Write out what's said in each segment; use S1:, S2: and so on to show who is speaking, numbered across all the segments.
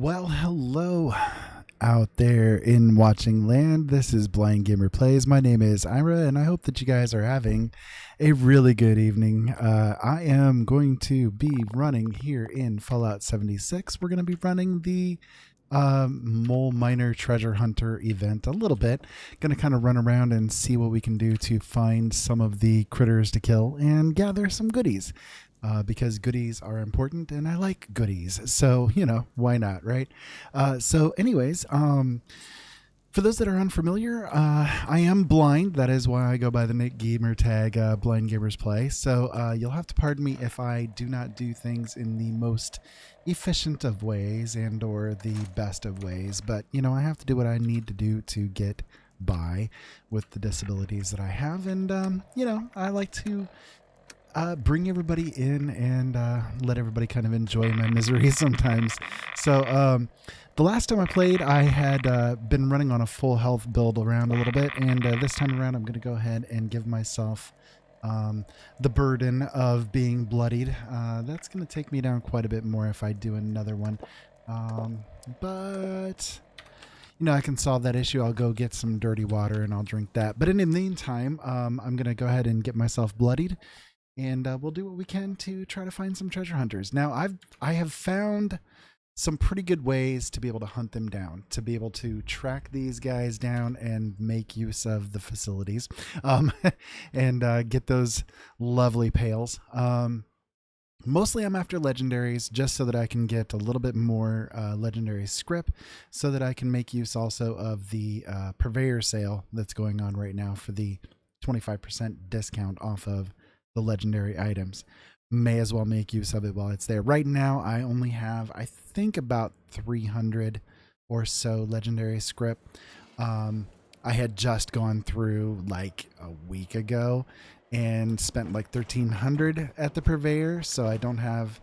S1: Well, hello out there in watching land. This is Blind Gamer Plays. My name is Ira, and I hope that you guys are having a really good evening. I am going to be running here in Fallout 76. We're going to be running the Mole Miner Treasure Hunter event a little bit. Going to kind of run around and see what we can do to find some of the critters to kill and gather some goodies. Because goodies are important and I like goodies. So, you know, why not, right? So anyways, for those that are unfamiliar, I am blind. That is why I go by the Nick Gamer tag, Blind Gamers Play. So you'll have to pardon me if I do not do things in the most efficient of ways and or the best of ways. But, you know, I have to do what I need to do to get by with the disabilities that I have. And, you know, I like to bring everybody in and let everybody kind of enjoy my misery sometimes. So the last time I played, I had been running on a full health build around a little bit, and this time around I'm going to go ahead and give myself the burden of being bloodied. That's going to take me down quite a bit more if I do another one. But you know, I can solve that issue. I'll go get some dirty water and I'll drink that. But in the meantime, I'm going to go ahead and get myself bloodied. And we'll do what we can to try to find some treasure hunters. Now, I have found some pretty good ways to be able to hunt them down, to be able to track these guys down and make use of the facilities, and get those lovely pails. Mostly I'm after legendaries just so that I can get a little bit more legendary script so that I can make use also of the purveyor sale that's going on right now for the 25% discount off of the legendary items. May as well make use of it while it's there. Right now I only have, I think, about 300 or so legendary script. I had just gone through like a week ago and spent like 1,300 at the purveyor, so I don't have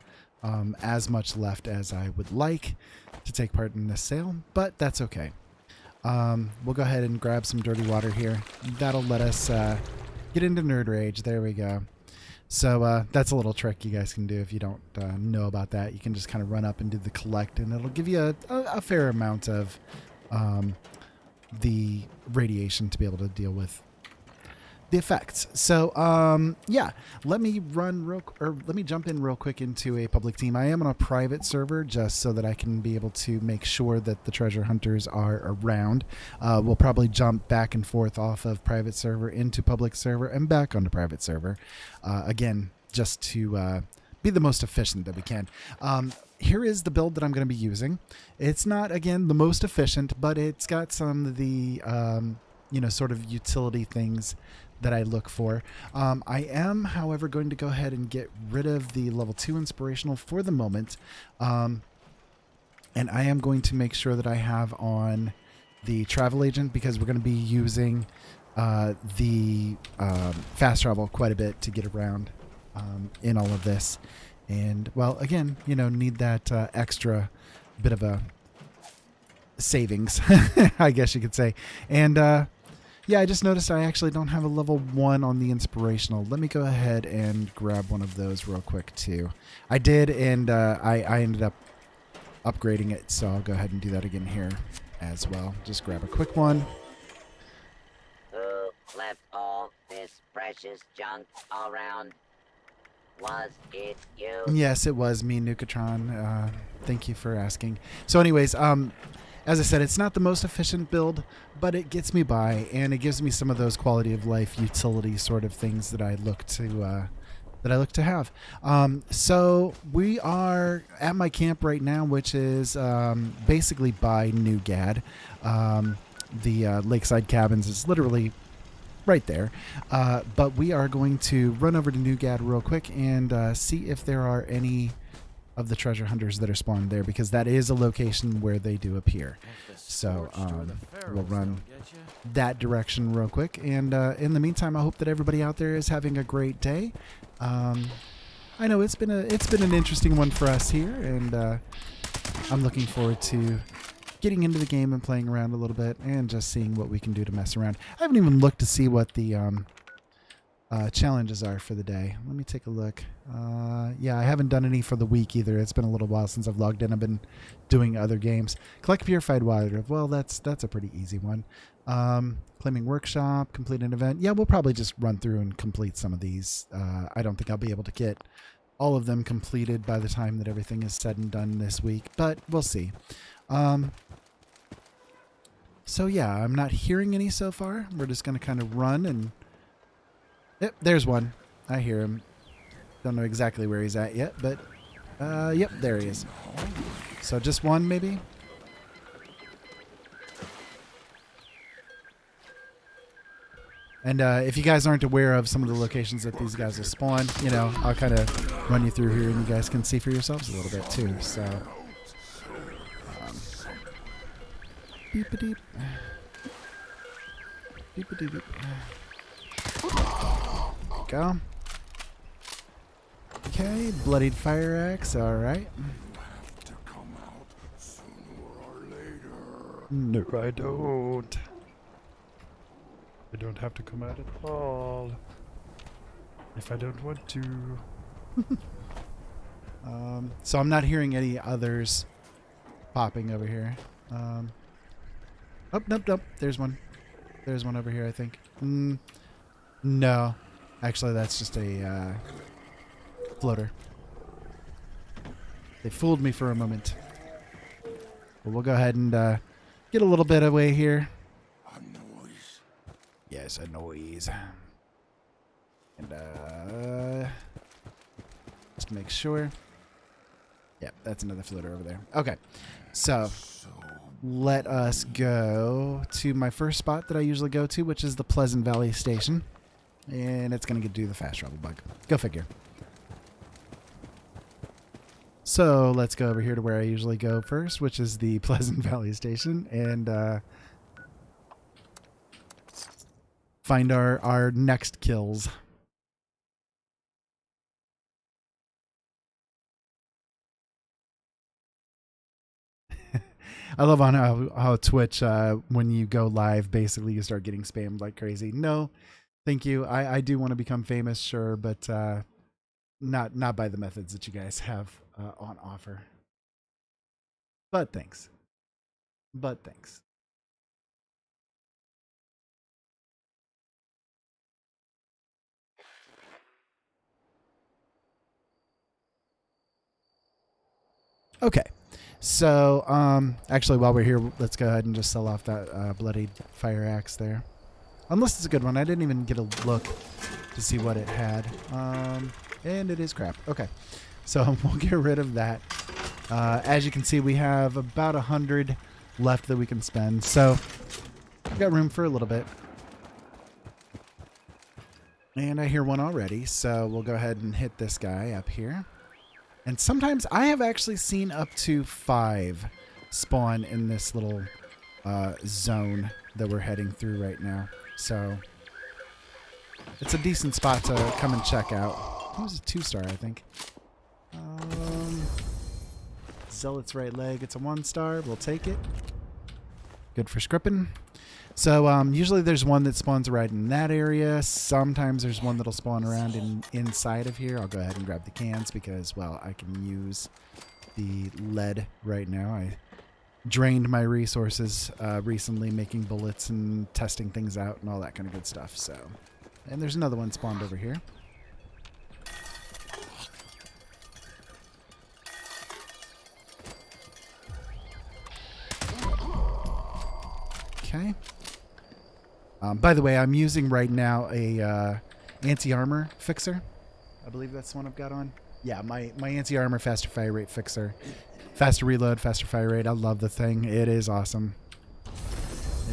S1: as much left as I would like to take part in this sale, but that's okay. We'll go ahead and grab some dirty water here. That'll let us get into nerd rage. There we go. So that's a little trick you guys can do if you don't know about that. You can just kind of run up and do the collect, and it'll give you a fair amount of the radiation to be able to deal with the effects. So yeah, let me jump in real quick into a public team. I am on a private server just so that I can be able to make sure that the treasure hunters are around. We'll probably jump back and forth off of private server into public server and back onto private server again, just to be the most efficient that we can. Here is the build that I'm going to be using. It's not, again, the most efficient, but it's got some of the you know, sort of utility things that I look for. I am, however, going to go ahead and get rid of the level 2 inspirational for the moment. And I am going to make sure that I have on the travel agent because we're going to be using the fast travel quite a bit to get around in all of this. And, well, again, you know, need that extra bit of a savings, I guess you could say. And, yeah, I just noticed I actually don't have a level 1 on the inspirational. Let me go ahead and grab one of those real quick too. I did, and I ended up upgrading it, so I'll go ahead and do that again here as well. Just grab a quick one.
S2: Who left all this precious junk all around? Was it you?
S1: Yes, it was me, Nukatron. Thank you for asking. So anyways, as I said, it's not the most efficient build, but it gets me by, and it gives me some of those quality of life utility sort of things that I look to have. So we are at my camp right now, which is basically by New Gad. The Lakeside Cabins is literally right there, but we are going to run over to New Gad real quick and see if there are any of the treasure hunters that are spawned there, because that is a location where they do appear. So we'll run that direction real quick, and in the meantime, I hope that everybody out there is having a great day. I know it's been an interesting one for us here, and I'm looking forward to getting into the game and playing around a little bit and just seeing what we can do to mess around. I haven't even looked to see what the challenges are for the day. Let me take a look. Yeah, I haven't done any for the week either. It's been a little while since I've logged in. I've been doing other games. Collect purified water. Well, that's a pretty easy one. Claiming workshop, complete an event. Yeah, we'll probably just run through and complete some of these. I don't think I'll be able to get all of them completed by the time that everything is said and done this week, but we'll see. So yeah, I'm not hearing any so far. We're just going to kind of run and... Yep, there's one. I hear him. Don't know exactly where he's at yet, but... yep, there he is. So just one, maybe? And if you guys aren't aware of some of the locations that these guys will spawn, you know, I'll kind of run you through here and you guys can see for yourselves a little bit too, so... Beep-a-deep. Beep-a-deep. Go. Okay, bloodied fire axe, alright. No, I don't. I don't have to come out at all. If I don't want to. So I'm not hearing any others popping over here. Oh, nope. There's one. There's one over here, I think. No. Actually, that's just a floater. They fooled me for a moment. But we'll go ahead and get a little bit away here. Yes, a noise. And just to make sure. Yep, that's another floater over there. Okay, so let us go to my first spot that I usually go to, which is the Pleasant Valley Station. And it's going to do the fast travel bug. Go figure. So let's go over here to where I usually go first, which is the Pleasant Valley Station. And find our next kills. I love on how Twitch, when you go live, basically you start getting spammed like crazy. No, thank you. I do want to become famous, sure, but not by the methods that you guys have on offer. But thanks. But thanks. Okay, so actually while we're here, let's go ahead and just sell off that bloodied fire axe there. Unless it's a good one. I didn't even get a look to see what it had. And it is crap. Okay, so we'll get rid of that. As you can see, we have about 100 left that we can spend. So we've got room for a little bit. And I hear one already, so we'll go ahead and hit this guy up here. And sometimes I have actually seen up to 5 spawn in this little zone that we're heading through right now. So it's a decent spot to come and check out. It was a 2-star, I think. Zealot's right leg. It's a 1-star. We'll take it. Good for scripping. So usually there's one that spawns right in that area. Sometimes there's one that'll spawn around inside of here. I'll go ahead and grab the cans because, well, I can use the lead right now. I drained my resources recently making bullets and testing things out and all that kind of good stuff. So, and there's another one spawned over here. Okay. By the way, I'm using right now a anti-armor fixer. I believe that's the one I've got on. Yeah, my anti-armor faster fire rate fixer. Faster reload, faster fire rate. I love the thing. It is awesome.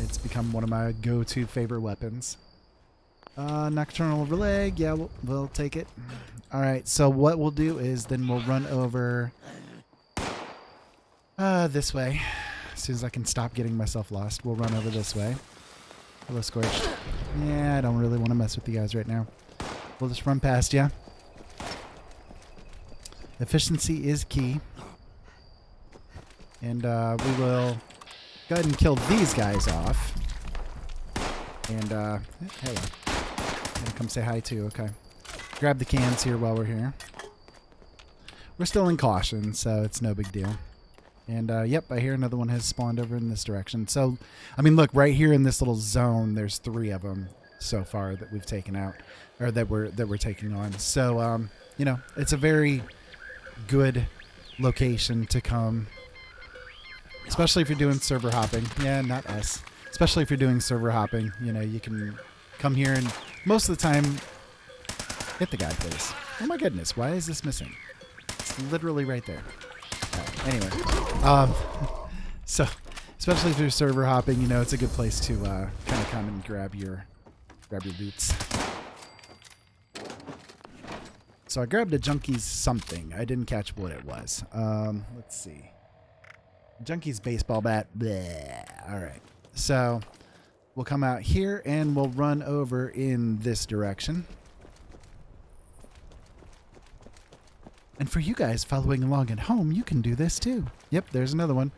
S1: It's become one of my go-to favorite weapons. Nocturnal relay. Yeah, we'll take it. All right, so what we'll do is then we'll run over this way. As soon as I can stop getting myself lost, we'll run over this way. Hello, Scorched. Yeah, I don't really want to mess with you guys right now. We'll just run past you. Efficiency is key. And we will go ahead and kill these guys off. And, hello. Gonna come say hi too. Okay. Grab the cans here while we're here. We're still in caution, so it's no big deal. And yep, I hear another one has spawned over in this direction. So, I mean, look, right here in this little zone, there's 3 of them so far that we've taken out, or that we're taking on. So, you know, it's a very good location to come, especially if you're doing server hopping. Yeah, not us. Especially if you're doing server hopping, you know, you can come here and most of the time, hit the guy, please. Oh my goodness, why is this missing? It's literally right there. Anyway, so especially if you're server hopping, you know, it's a good place to kind of come and grab your boots. So I grabbed a Junkie's something. I didn't catch what it was. Let's see. Junkie's baseball bat. Bleh. All right. So we'll come out here and we'll run over in this direction. And for you guys following along at home, you can do this too. Yep, there's another one.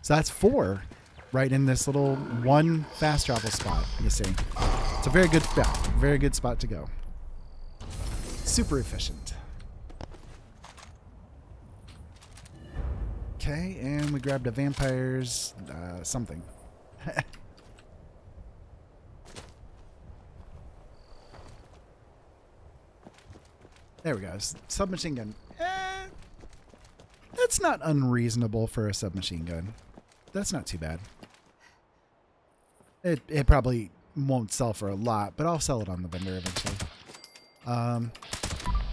S1: So that's 4 right in this little 1 fast travel spot, you see. It's a very good spot. Very good spot to go. Super efficient. Okay, and we grabbed a vampire's something. There we go. Submachine gun. That's not unreasonable for a submachine gun. That's not too bad. It probably won't sell for a lot, but I'll sell it on the vendor eventually.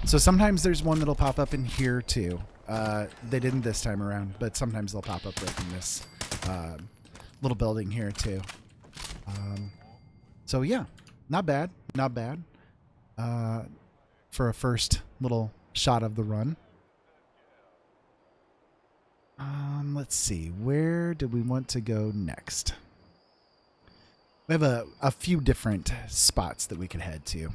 S1: So sometimes there's one that'll pop up in here too. They didn't this time around, but sometimes they'll pop up right in this little building here too. So yeah, not bad. Not bad. For a first little shot of the run. Let's see. Where do we want to go next? We have a few different spots that we could head to.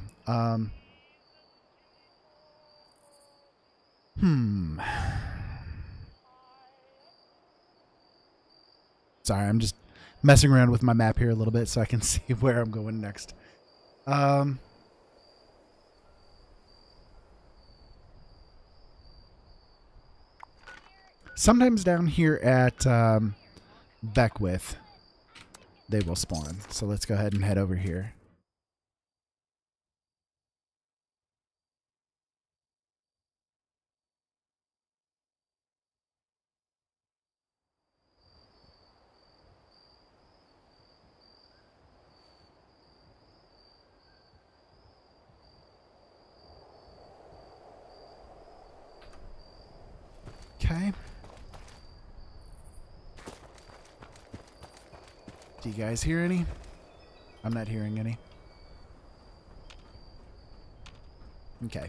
S1: Sorry, I'm just messing around with my map here a little bit so I can see where I'm going next. Sometimes down here at Beckwith, they will spawn. So let's go ahead and head over here. Okay. Do you guys hear any? I'm not hearing any. Okay.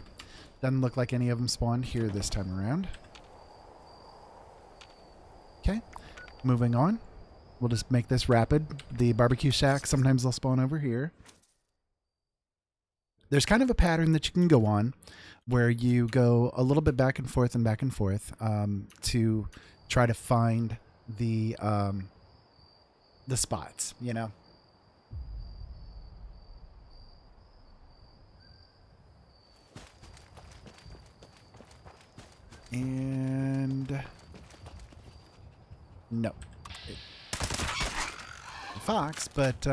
S1: Doesn't look like any of them spawned here this time around. Okay. Moving on. We'll just make this rapid. The barbecue shack, sometimes they'll spawn over here. There's kind of a pattern that you can go on where you go a little bit back and forth to try to find the spots, you know. And no. Fox, but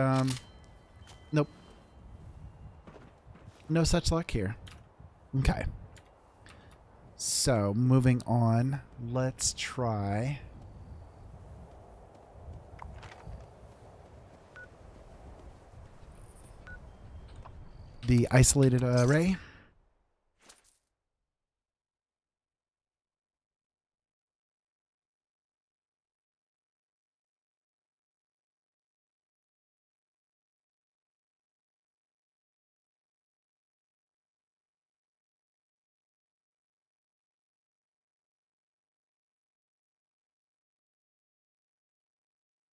S1: nope. No such luck here. Okay. So, moving on, let's try the isolated array.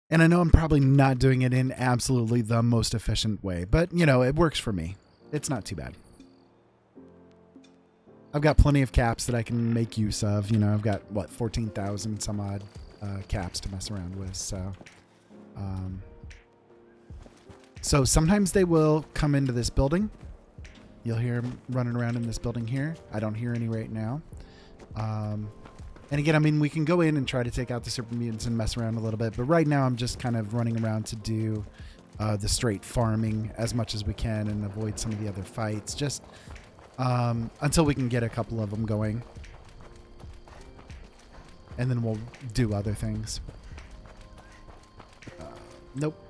S1: And I know I'm probably not doing it in absolutely the most efficient way, but, you know, it works for me. It's not too bad. I've got plenty of caps that I can make use of. You know, I've got, what, 14,000 some odd caps to mess around with. So sometimes they will come into this building You'll hear them running around in this building here. I don't hear any right now. And again, I mean, we can go in and try to take out the super mutants and mess around a little bit, but right now I'm just kind of running around to do the straight farming as much as we can and avoid some of the other fights, just until we can get a couple of them going. And then we'll do other things. Nope.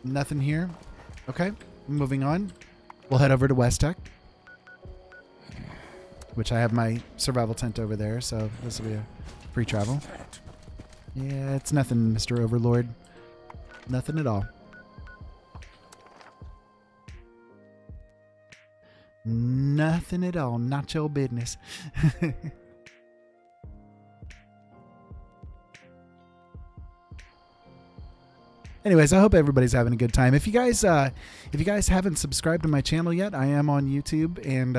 S1: Nothing here. Okay, moving on. We'll head over to West Tech, which I have my survival tent over there, so this will be a free travel. Yeah, it's nothing, Mr. Overlord. Nothing at all. Nothing at all. Not your business. Anyways, I hope everybody's having a good time. If you guys haven't subscribed to my channel yet, I am on YouTube and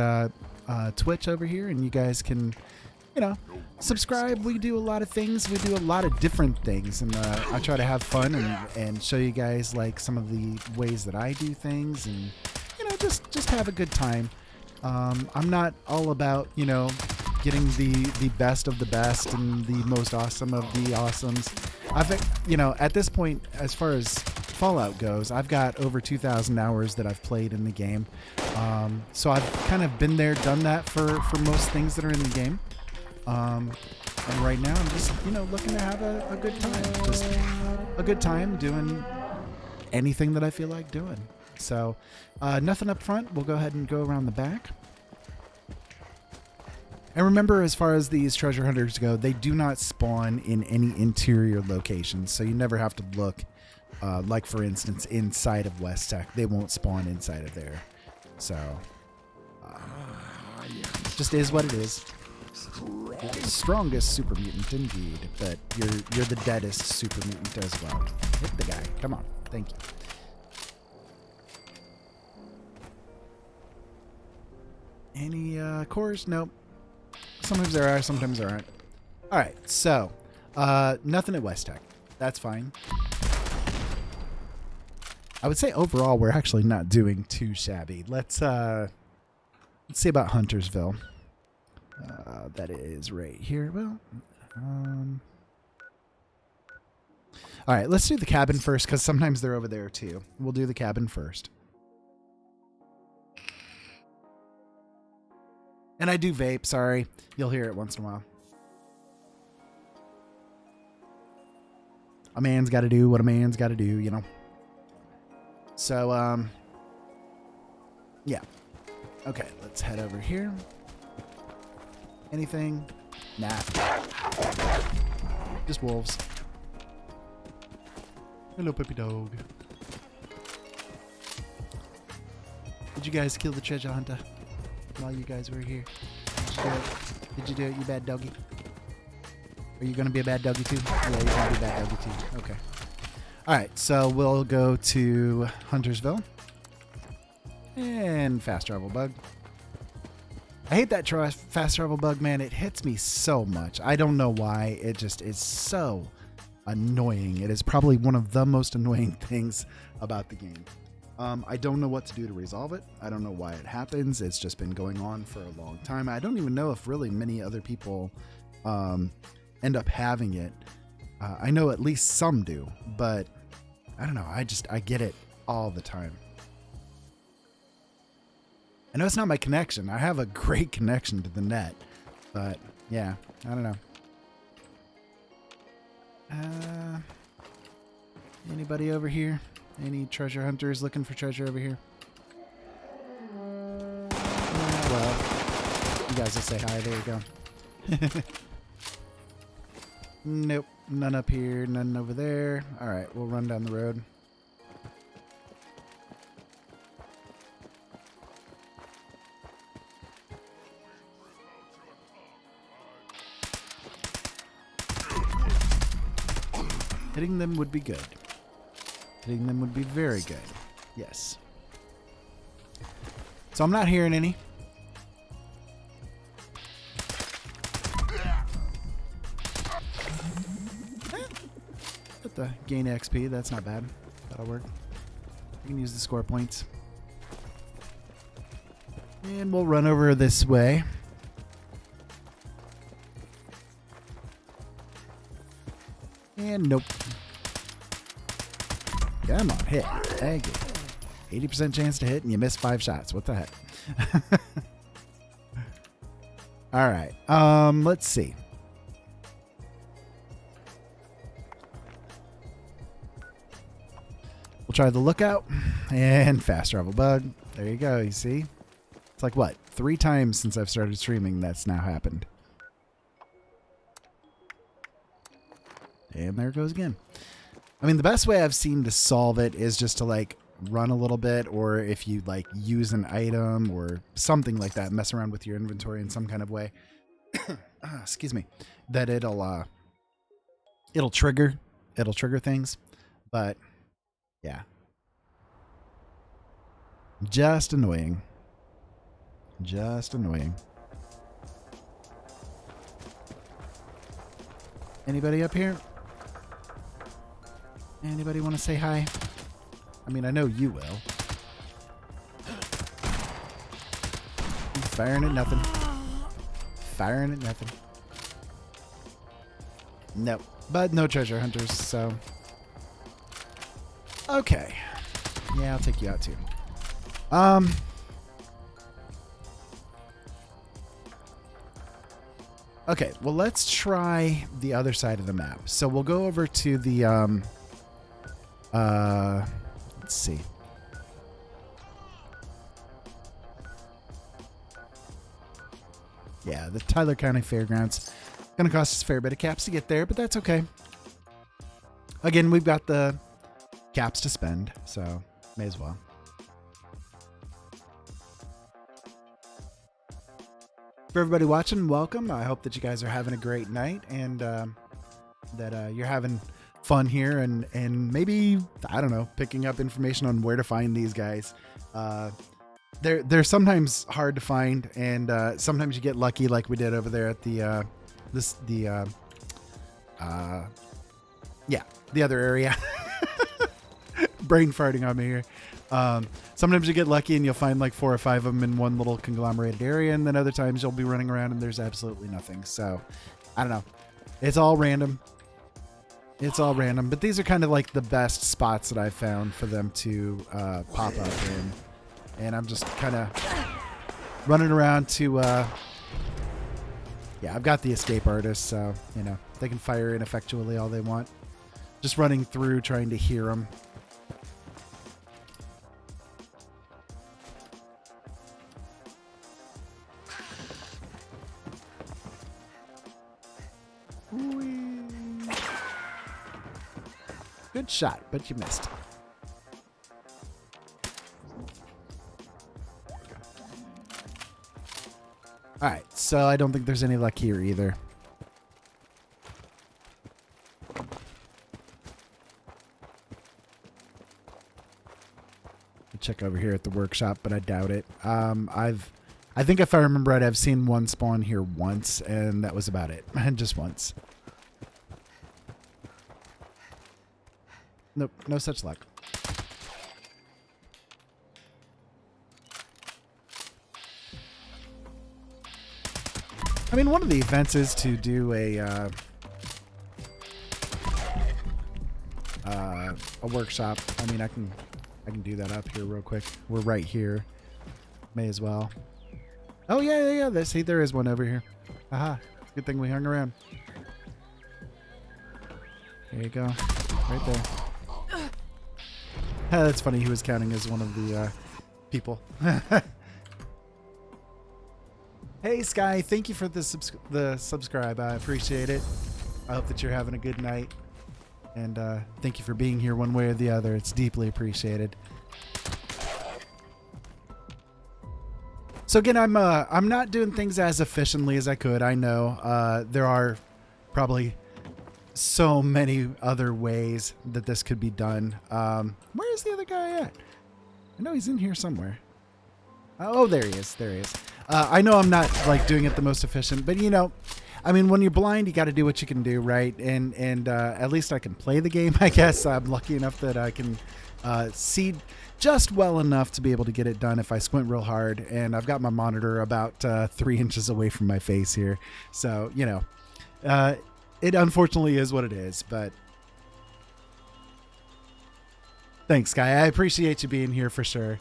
S1: Twitch over here, and you guys can, subscribe. We do a lot of things. We do a lot of different things, and I try to have fun and show you guys like some of the ways that I do things, and just have a good time. I'm not all about getting the best of the best and the most awesome of the awesomes. I think, at this point, as far as Fallout goes, I've got over 2,000 hours that I've played in the game. So I've kind of been there, done that for most things that are in the game. And right now I'm just, looking to have a good time. Just a good time doing anything that I feel like doing. So nothing up front. We'll go ahead and go around the back. And remember, as far as these treasure hunters go, they do not spawn in any interior locations. So you never have to look, like, for instance, inside of West Tech. They won't spawn inside of there. So, just is what it is. Strongest super mutant, indeed. But you're the deadest super mutant as well. Hit the guy. Come on. Thank you. Any cores? Nope. Sometimes there are, sometimes there aren't. Alright, so nothing at West Tech. That's fine. I would say overall we're actually not doing too shabby. Let's see about Huntersville. That is right here. Well, alright, let's do the cabin first, because sometimes they're over there too. We'll do the cabin first. And I do vape, sorry. You'll hear it once in a while. A man's got to do what a man's got to do, So, yeah. Okay, let's head over here. Anything? Nah. Just wolves. Hello, puppy dog. Did you guys kill the treasure hunter while you guys were here? Did you do it, you bad doggy? Are you going to be a bad doggy too? Yeah, you're going to be a bad doggy too. Okay. Alright, so we'll go to Huntersville. And fast travel bug. I hate that fast travel bug, man. It hits me so much. I don't know why. It just is so annoying. It is probably one of the most annoying things about the game. I don't know what to do to resolve it. I don't know why it happens. It's just been going on for a long time. I don't even know if really many other people end up having it. I know at least some do, but I don't know. I get it all the time. I know it's not my connection. I have a great connection to the net, but yeah, I don't know. Anybody over here? Any treasure hunters looking for treasure over here? Well, you guys will say hi. There you go. Nope. None up here. None over there. Alright, we'll run down the road. Hitting them would be good. Hitting them would be very good. Yes. So I'm not hearing any. Put the gain XP. That's not bad. That'll work. You can use the score points. And we'll run over this way. And nope. Come on, hit. Thank you. 80% chance to hit and you miss 5 shots. What the heck? All right. Let's see. We'll try the lookout and fast travel bug. There you go. You see? It's like what? 3 times since I've started streaming that's now happened. And there it goes again. I mean, the best way I've seen to solve it is just to like run a little bit, or if you like use an item or something like that, mess around with your inventory in some kind of way. Excuse me. That it'll trigger things. But yeah. Just annoying. Just annoying. Anybody up here? Anybody want to say hi? I mean, I know you will. Firing at nothing. Firing at nothing. Nope. But no treasure hunters, so. Okay. Yeah, I'll take you out too. Okay, well, let's try the other side of the map. So we'll go over to the, let's see. Yeah, the Tyler County Fairgrounds. Gonna cost us a fair bit of caps to get there, but that's okay. Again, we've got the caps to spend, so may as well. For everybody watching, welcome. I hope that you guys are having a great night and that you're having fun here and maybe, I don't know, picking up information on where to find these guys. They're sometimes hard to find, and sometimes you get lucky like we did over there at the other area. Brain farting on me here. Sometimes you get lucky and you'll find like 4 or 5 of them in one little conglomerated area, and then other times you'll be running around and there's absolutely nothing. So I don't know. It's all random. It's all random, but these are kind of like the best spots that I've found for them to pop up in. And I'm just kind of running around to, yeah, I've got the escape artists, so, you know, they can fire ineffectually all they want. Just running through trying to hear them. Good shot, but you missed. Alright, so I don't think there's any luck here either. Check over here at the workshop, but I doubt it. I think if I remember right, I've seen one spawn here once, and that was about it. Just once. Nope, no such luck. I mean, one of the events is to do a workshop. I mean, I can do that up here real quick. We're right here. May as well. Oh yeah. See, there is one over here. Aha! Good thing we hung around. There you go, right there. That's funny. He was counting as one of the people. Hey Sky, thank you for the subscribe. I appreciate it. I hope that you're having a good night, and thank you for being here one way or the other. It's deeply appreciated. So again, I'm not doing things as efficiently as I could. I know there are probably so many other ways that this could be done. Where is the other guy at? I know he's in here somewhere. Oh, there he is. There he is. I know I'm not like doing it the most efficient, but you know, I mean, when you're blind, you got to do what you can do, right? And at least I can play the game, I guess. I'm lucky enough that I can see just well enough to be able to get it done if I squint real hard. And I've got my monitor about 3 inches away from my face here. So, you know, it unfortunately is what it is, but thanks, Guy. I appreciate you being here for sure.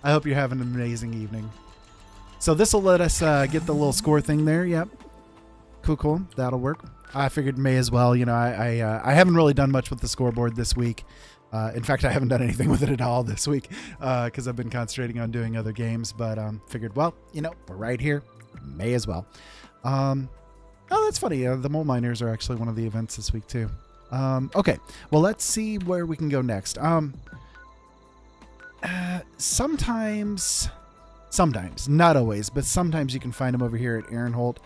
S1: I hope you're having an amazing evening. So this will let us get the little score thing there. Yep. Cool. That'll work. I figured may as well. You know, I haven't really done much with the scoreboard this week. In fact, I haven't done anything with it at all this week because I've been concentrating on doing other games. But figured, well, you know, we're right here. May as well. Oh, that's funny. The mole miners are actually one of the events this week too. Okay. Well, let's see where we can go next. Sometimes, not always, but sometimes you can find them over here at Aaronholt.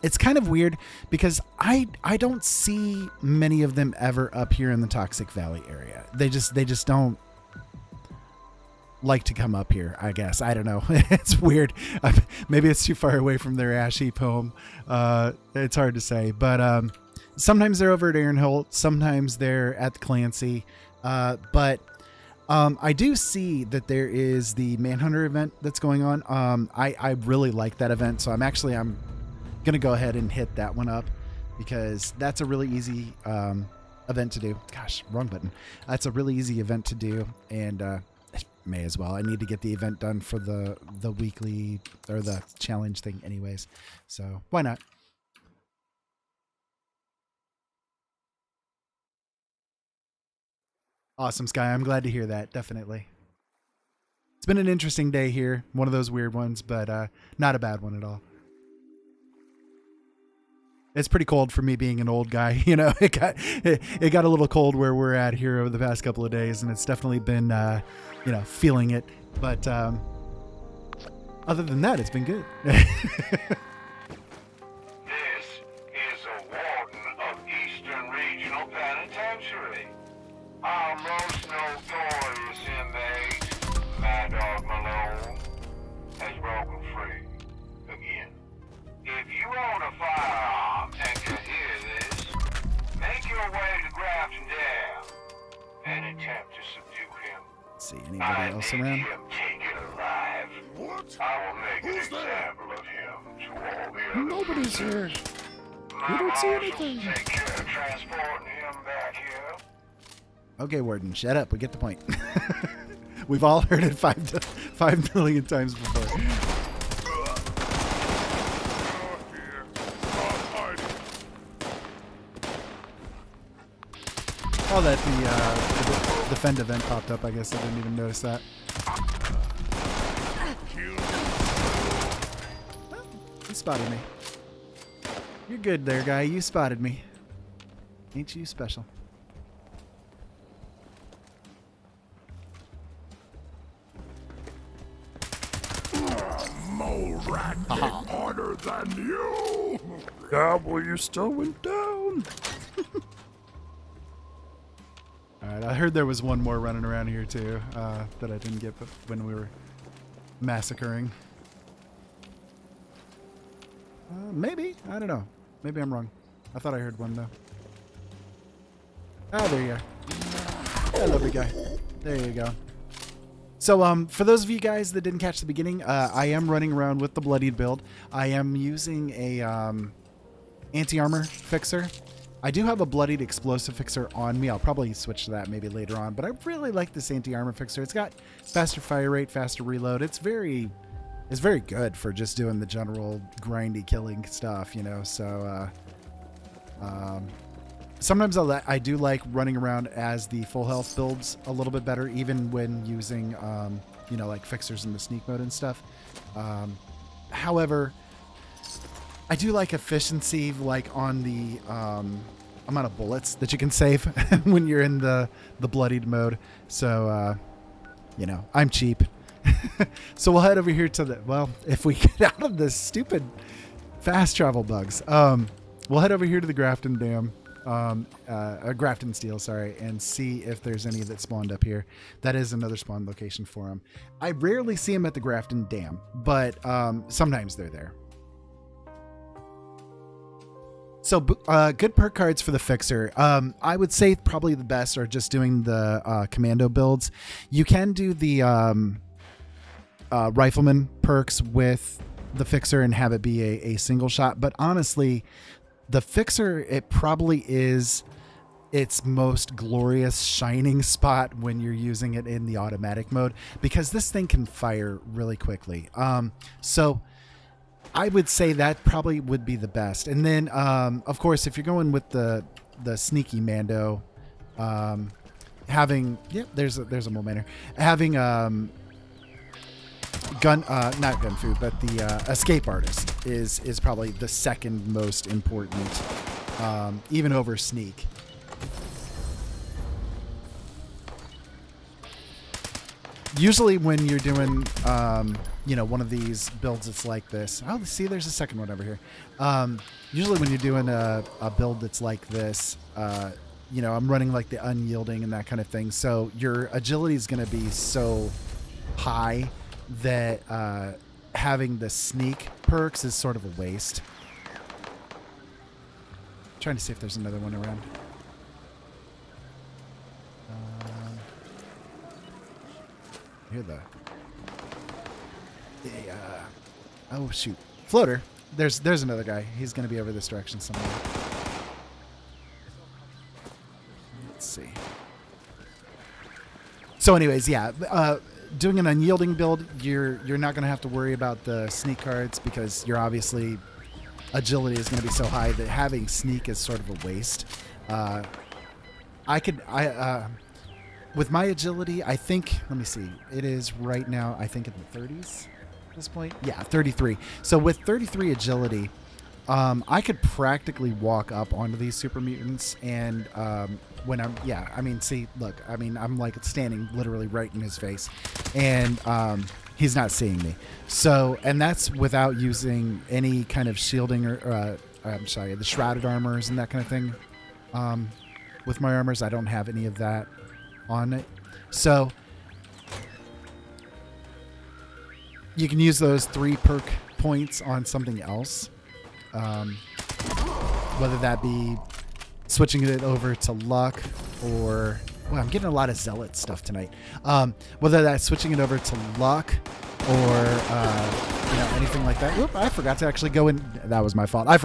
S1: It's kind of weird because I don't see many of them ever up here in the Toxic Valley area. They just don't like to come up here, I guess. I don't know. It's weird. Maybe it's too far away from their ash heap home. It's hard to say, but sometimes they're over at Aaronholt. Sometimes they're at the Clancy. But I do see that there is the Manhunter event that's going on. I really like that event, so I'm gonna go ahead and hit that one up because that's a really easy event to do. Gosh, wrong button. That's a really easy event to do, and may as well. I need to get the event done for the weekly or the challenge thing anyways, so why not? Awesome, Sky. I'm glad to hear that. Definitely. It's been an interesting day here. One of those weird ones, but not a bad one at all. It's pretty cold for me being an old guy. You know, it got a little cold where we're at here over the past couple of days, and it's definitely been, you know, feeling it. But other than that, it's been good.
S3: This is a warden of Eastern Regional Penitentiary. Our most notorious inmate, Mad Dog Malone, has broken free again. If you own a firearm and can hear this, make your way to Grafton Dam and attempt to subdue him.
S1: Let's see, anybody else around?
S3: Him taken alive. What? I will make an example of him to all the other
S4: Nobody's here. We don't see anything.
S3: Take care of transporting him back here.
S1: Okay, Warden, shut up. We get the point. We've all heard it 5 million times before. Oh, that the defend event popped up. I guess I didn't even notice that. Oh, you spotted me. You're good there, guy. You spotted me. Ain't you special?
S4: Mole rat kick harder than you. Yeah, well, you still went down.
S1: All right, I heard there was one more running around here too that I didn't get when we were massacring. Maybe, I don't know. Maybe I'm wrong. I thought I heard one though. Oh, there you are. Hello, big guy. There you go. So, for those of you guys that didn't catch the beginning, I am running around with the bloodied build. I am using a anti-armor fixer. I do have a bloodied explosive fixer on me. I'll probably switch to that maybe later on, but I really like this anti-armor fixer. It's got faster fire rate, faster reload. It's very good for just doing the general grindy killing stuff, you know. So sometimes I do like running around as the full health builds a little bit better, even when using you know, like fixers in the sneak mode and stuff. However, I do like efficiency, like on the amount of bullets that you can save when you're in the bloodied mode. So, you know, I'm cheap. So we'll head over here to the, well, if we get out of this stupid fast travel bugs, we'll head over here to the Grafton Dam, Grafton Steel, sorry, and see if there's any that spawned up here. That is another spawn location for them. I rarely see them at the Grafton Dam, but sometimes they're there. So good perk cards for the fixer. I would say probably the best are just doing the commando builds. You can do the rifleman perks with the fixer and have it be a single shot. But honestly, the fixer, it probably is its most glorious shining spot when you're using it in the automatic mode, because this thing can fire really quickly. So I would say that probably would be the best. And then, of course, if you're going with the sneaky Mando, having, there's a momentum. Having not gun food, but the escape artist is probably the second most important, even over sneak. Usually when you're doing, one of these builds that's like this. Oh, see, there's a second one over here. Usually when you're doing a build that's like this, I'm running like the unyielding and that kind of thing. So your agility is going to be so high that having the sneak perks is sort of a waste. I'm trying to see if there's another one around. Here oh shoot, floater. There's another guy. He's going to be over this direction somewhere. Let's see. So anyways, yeah, doing an unyielding build, you're not going to have to worry about the sneak cards, because you're obviously agility is going to be so high that having sneak is sort of a waste. With my agility, I think, let me see, it is right now, I think in the 30s at this point. Yeah, 33. So with 33 agility, I could practically walk up onto these super mutants, and when I'm like standing literally right in his face, and he's not seeing me. So, and that's without using any kind of shielding or, the shrouded armors and that kind of thing. With my armors, I don't have any of that on it. So you can use those 3 perk points on something else. Whether that be switching it over to luck, or I'm getting a lot of zealot stuff tonight. Whether that's switching it over to luck or anything like that. Oop, I forgot to actually go in. That was my fault. I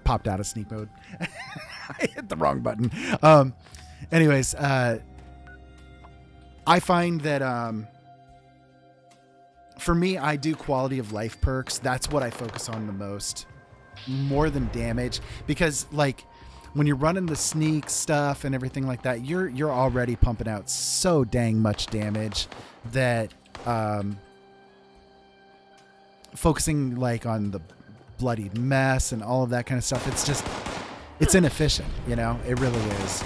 S1: popped out of sneak mode. I hit the wrong button. Anyways, I find that for me, I do quality of life perks. That's what I focus on the most, more than damage, because like when you're running the sneak stuff and everything like that, you're already pumping out so dang much damage that focusing like on the bloodied mess and all of that kind of stuff, it's inefficient. It really is.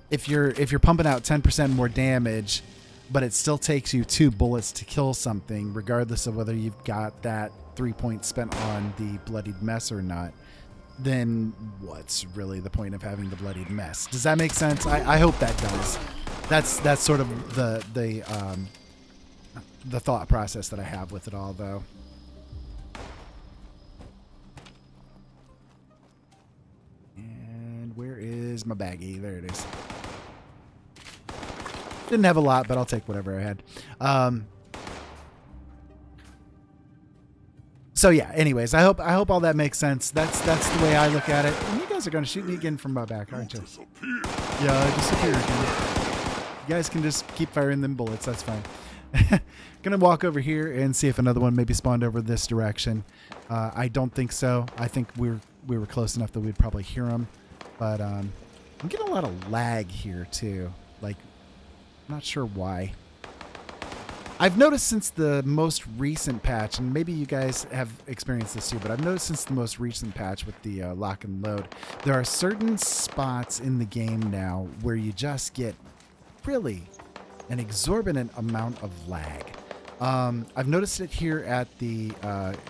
S1: If you're pumping out 10% more damage, but it still takes you 2 bullets to kill something, regardless of whether you've got that 3 points spent on the bloodied mess or not, then what's really the point of having the bloodied mess? Does that make sense? I hope that does. That's sort of the thought process that I have with it all, though. And where is my baggie? There it is. Didn't have a lot, but I'll take whatever I had. So yeah, anyways, I hope all that makes sense. That's the way I look at it. And you guys are going to shoot me again from my back, aren't you? Yeah, I disappear again. You guys can just keep firing them bullets. That's fine. Gonna walk over here and see if another one maybe spawned over this direction. I don't think so. I think we were close enough that we'd probably hear them. But I'm getting a lot of lag here too. Like, not sure why. I've noticed since the most recent patch, and maybe you guys have experienced this too, but I've noticed since the most recent patch with the lock and load, there are certain spots in the game now where you just get really an exorbitant amount of lag. I've noticed it here at the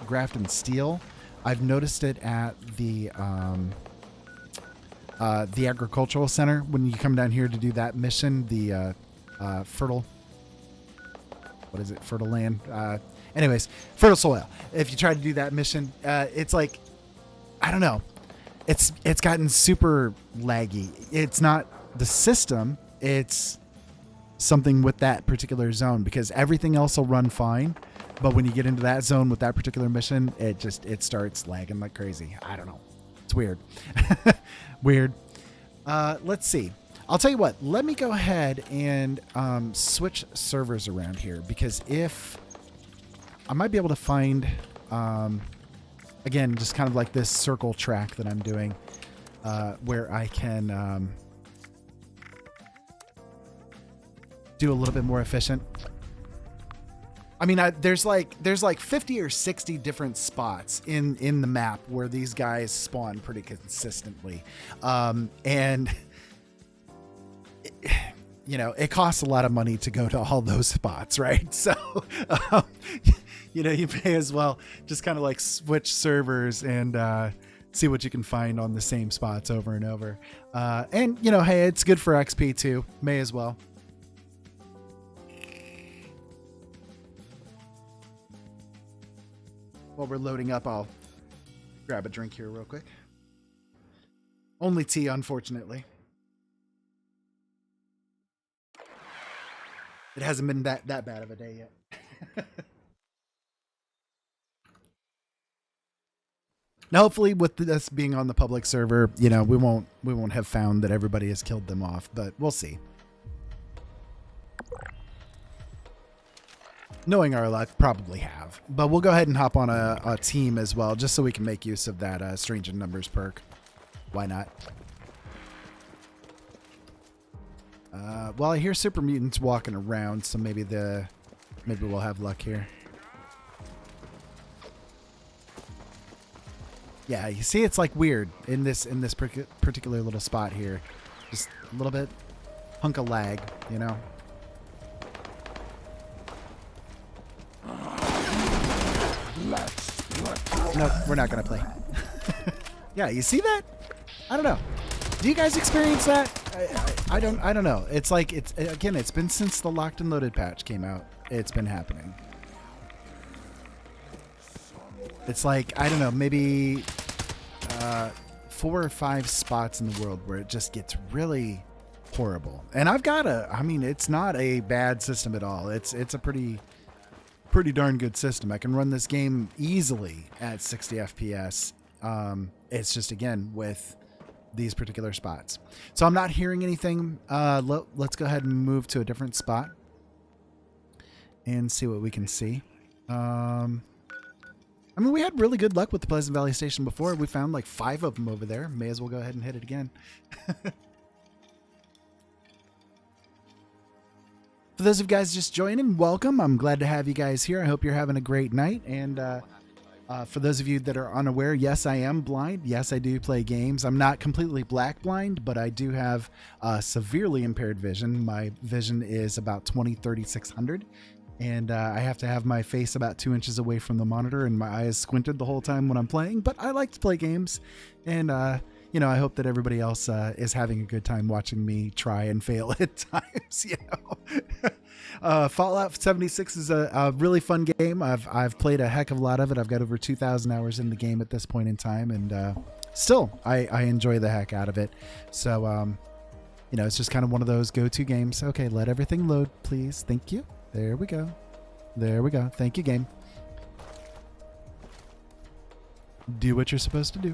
S1: Graft and Steel. I've noticed it at the agricultural center when you come down here to do that mission, the fertile what is it? Fertile land. Anyways, fertile soil. If you try to do that mission, it's like, I don't know. It's gotten super laggy. It's not the system. It's something with that particular zone, because everything else will run fine. But when you get into that zone with that particular mission, it starts lagging like crazy. I don't know. It's weird. Weird. Let's see. I'll tell you what. Let me go ahead and switch servers around here, because if I might be able to find, again, just kind of like this circle track that I'm doing, where I can do a little bit more efficient. I mean, there's like 50 or 60 different spots in the map where these guys spawn pretty consistently, and you know, it costs a lot of money to go to all those spots, right? So, you know, you may as well just kind of like switch servers and see what you can find on the same spots over and over. And, you know, hey, it's good for XP too. May as well. While we're loading up, I'll grab a drink here real quick. Only tea, unfortunately. It hasn't been that bad of a day yet. Now, hopefully, with this being on the public server, you know, we won't have found that everybody has killed them off, but we'll see. Knowing our luck, probably have. But we'll go ahead and hop on a team as well, just so we can make use of that Strange in Numbers perk. Why not? Well, I hear super mutants walking around, so maybe we'll have luck here. Yeah, you see, it's like weird in this particular little spot here. Just a little bit hunk of lag, you know. No, we're not gonna play. Yeah, you see that? I don't know. Do you guys experience that? I don't know. It's like, it's been since the Locked and Loaded patch came out. It's been happening. It's like, I don't know, maybe 4 or 5 spots in the world where it just gets really horrible. And I mean, it's not a bad system at all. It's a pretty darn good system. I can run this game easily at 60 FPS. It's just, again, with these particular spots. So I'm not hearing anything. Let's go ahead and move to a different spot and see what we can see. I mean, we had really good luck with the Pleasant Valley Station before. We found like 5 of them over there. May as well go ahead and hit it again. For those of you guys just joining, welcome. I'm glad to have you guys here. I hope you're having a great night. And for those of you that are unaware, yes, I am blind. Yes, I do play games. I'm not completely black blind, but I do have severely impaired vision. My vision is about 20/3600. And I have to have my face about 2 inches away from the monitor and my eyes squinted the whole time when I'm playing. But I like to play games. And, you know, I hope that everybody else is having a good time watching me try and fail at times, you know. Fallout 76 is a really fun game. I've played a heck of a lot of it. I've got over 2,000 hours in the game at this point in time. And still, I enjoy the heck out of it. So, you know, it's just kind of one of those go-to games. Okay, let everything load, please. Thank you. There we go. There we go. Thank you, game. Do what you're supposed to do.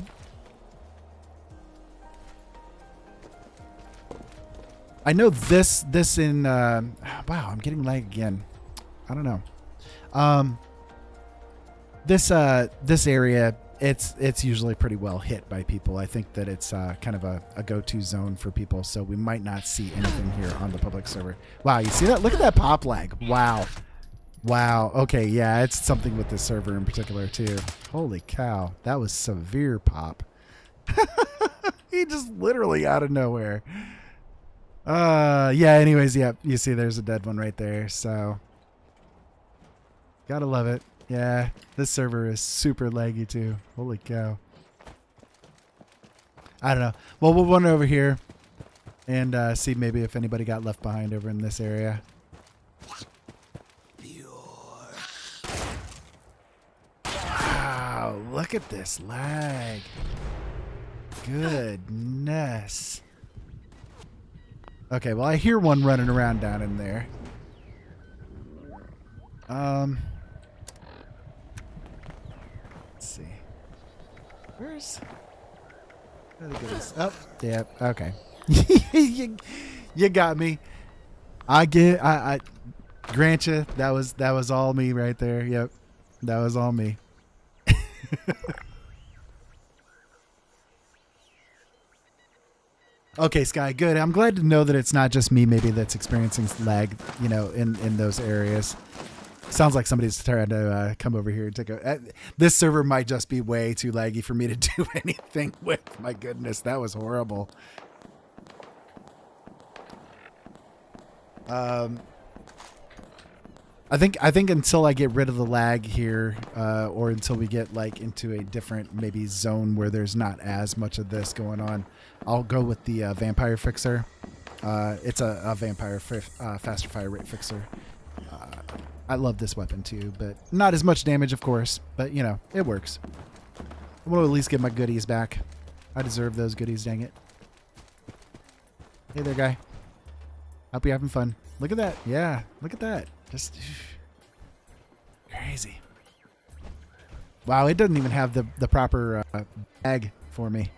S1: I know this in wow, I'm getting lag again. I don't know. This area, it's usually pretty well hit by people. I think that it's kind of a go-to zone for people, so we might not see anything here on the public server. Wow, you see that? Look at that pop lag. Wow. Wow. Okay, yeah, it's something with this server in particular too. Holy cow. That was severe pop. He just literally out of nowhere. Yeah, anyways, yeah, you see there's a dead one right there, so gotta love it. Yeah, this server is super laggy too. Holy cow. I don't know. Well, we'll wander over here and see maybe if anybody got left behind over in this area.
S4: Feel
S1: Look at this lag. Goodness. Okay, well, I hear one running around down in there. Let's see. Where's the goodies? Oh, yeah, okay. you got me. I grant you, that was all me right there. Yep. That was all me. Okay, Sky, good. I'm glad to know that it's not just me maybe that's experiencing lag, you know, in those areas. Sounds like somebody's trying to come over here and take a... this server might just be way too laggy for me to do anything with. My goodness, that was horrible. I think until I get rid of the lag here, or until we get like into a different maybe zone where there's not as much of this going on, I'll go with the vampire fixer. It's a vampire faster fire rate fixer. I love this weapon too, but not as much damage, of course. But you know, it works. I want to at least get my goodies back. I deserve those goodies, dang it. Hey there, guy. Hope you're having fun. Look at that. Yeah, look at that. Just crazy. Wow, it doesn't even have the proper bag for me.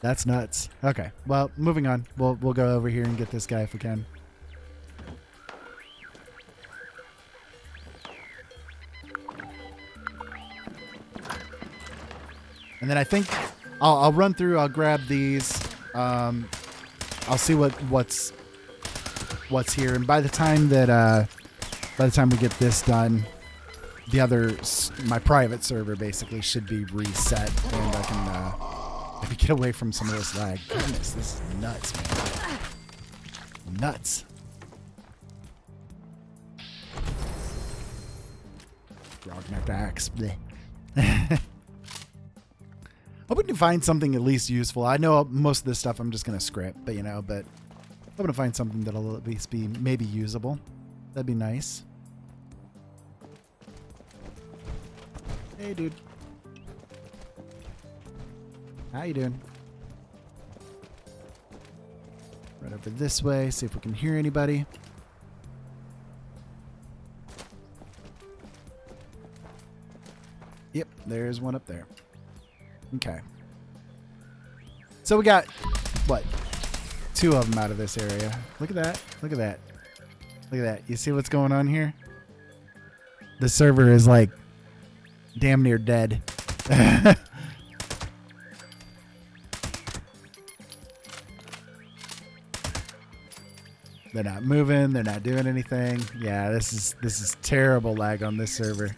S1: That's nuts. Okay, well, moving on. We'll go over here and get this guy if we can. And then I think I'll run through. I'll grab these. I'll see what's here, and by the time we get this done, my private server basically should be reset, and I can maybe get away from some of this lag. Goodness, this is nuts, man. Nuts. Grognak axe. Hoping to find something at least useful. I know most of this stuff I'm just going to script, but hoping to find something that'll at least be maybe usable. That'd be nice. Hey, dude. How you doing? Right over this way, see if we can hear anybody. Yep, there's one up there. Okay. So we got, what, 2 of them out of this area. Look at that. Look at that. Look at that. You see what's going on here? The server is like damn near dead. They're not moving. They're not doing anything. Yeah, this is terrible lag on this server.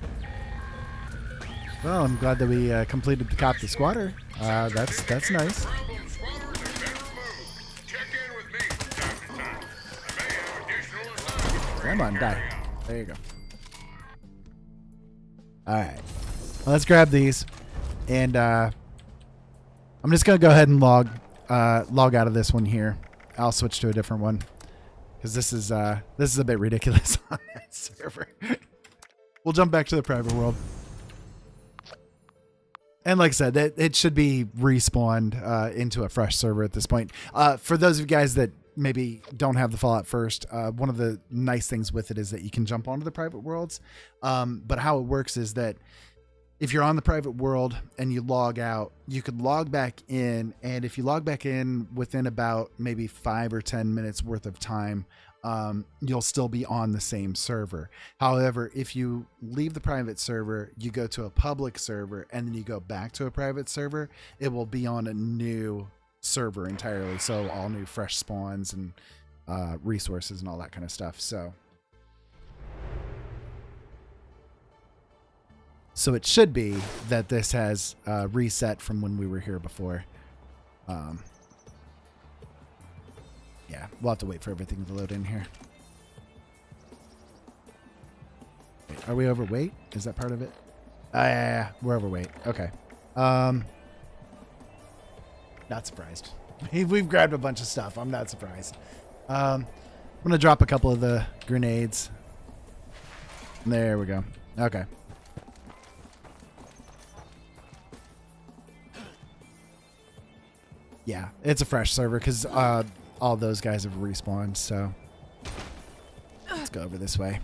S1: Well, I'm glad that we completed the Cop the Squatter. That's nice. Come on, die. There you go. All right. Well, let's grab these, and I'm just gonna go ahead and log out of this one here. I'll switch to a different one because this is a bit ridiculous on that server. We'll jump back to the private world. And like I said, it should be respawned into a fresh server at this point. For those of you guys that maybe don't have the Fallout first, one of the nice things with it is that you can jump onto the private worlds. But how it works is that if you're on the private world and you log out, you could log back in. And if you log back in within about maybe 5 or 10 minutes worth of time, you'll still be on the same server. However, if you leave the private server, you go to a public server, and then you go back to a private server, it will be on a new server entirely. So all new fresh spawns and resources and all that kind of stuff. So it should be that this has reset from when we were here before. Yeah, we'll have to wait for everything to load in here. Wait, are we overweight? Is that part of it? Yeah, we're overweight. Okay. Not surprised. We've grabbed a bunch of stuff. I'm not surprised. I'm going to drop a couple of the grenades. There we go. Okay. Yeah, it's a fresh server because all those guys have respawned. So let's go over this way.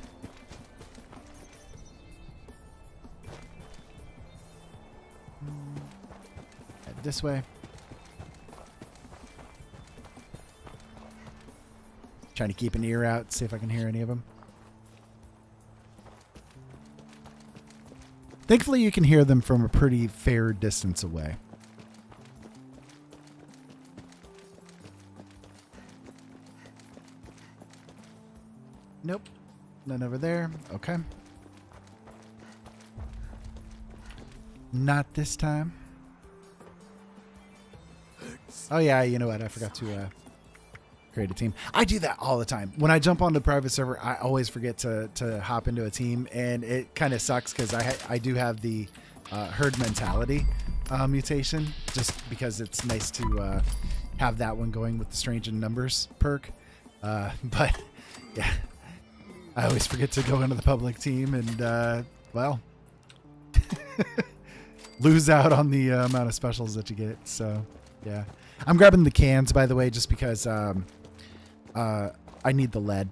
S1: Head this way. Trying to keep an ear out, see if I can hear any of them. Thankfully, you can hear them from a pretty fair distance away. Nope. None over there. Okay. Not this time. Oh, yeah, you know what? I forgot to create a team. I do that all the time. When I jump onto a private server, I always forget to hop into a team, and it kind of sucks because I do have the herd mentality mutation, just because it's nice to have that one going with the strange in numbers perk. But, yeah. I always forget to go into the public team and, well, lose out on the amount of specials that you get. So, yeah. I'm grabbing the cans, by the way, just because I need the lead.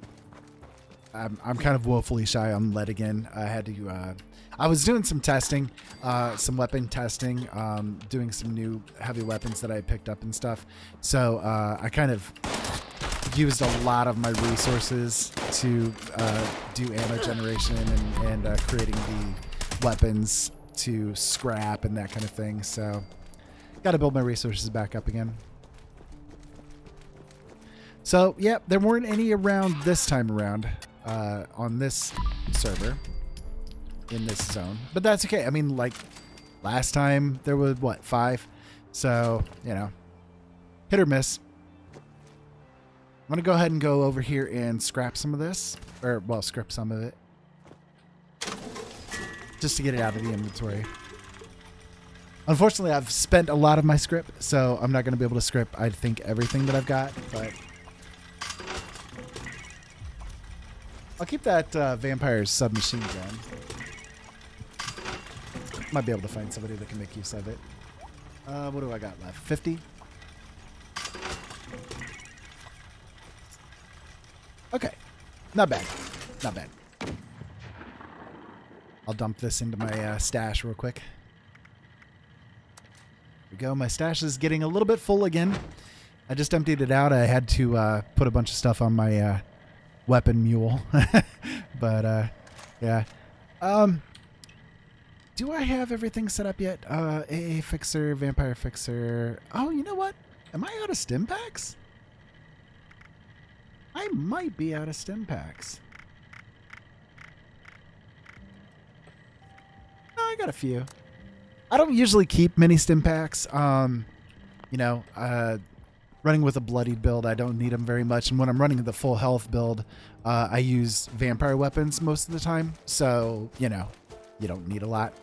S1: I'm kind of woefully shy on lead again. I had to. I was doing some testing, some weapon testing, doing some new heavy weapons that I picked up and stuff. So I kind of used a lot of my resources to do ammo generation and creating the weapons to scrap and that kind of thing. So got to build my resources back up again. So yeah, there weren't any around this time around on this server in this zone, but that's okay. I mean, like last time there was what, 5? So, you know, hit or miss. I'm going to go ahead and go over here and scrap some of this, or, well, script some of it, just to get it out of the inventory. Unfortunately, I've spent a lot of my script, so I'm not going to be able to script, I think, everything that I've got, but I'll keep that vampire submachine gun. Might be able to find somebody that can make use of it. What do I got left? 50? Okay. Not bad. Not bad. I'll dump this into my stash real quick. There we go. My stash is getting a little bit full again. I just emptied it out. I had to put a bunch of stuff on my weapon mule. But, yeah. Do I have everything set up yet? AA fixer, vampire fixer. Oh, you know what? Am I out of stim packs? I might be out of stim packs. No, I got a few. I don't usually keep many stim packs. You know, running with a bloodied build, I don't need them very much. And when I'm running the full health build, I use vampire weapons most of the time. So, you know, you don't need a lot.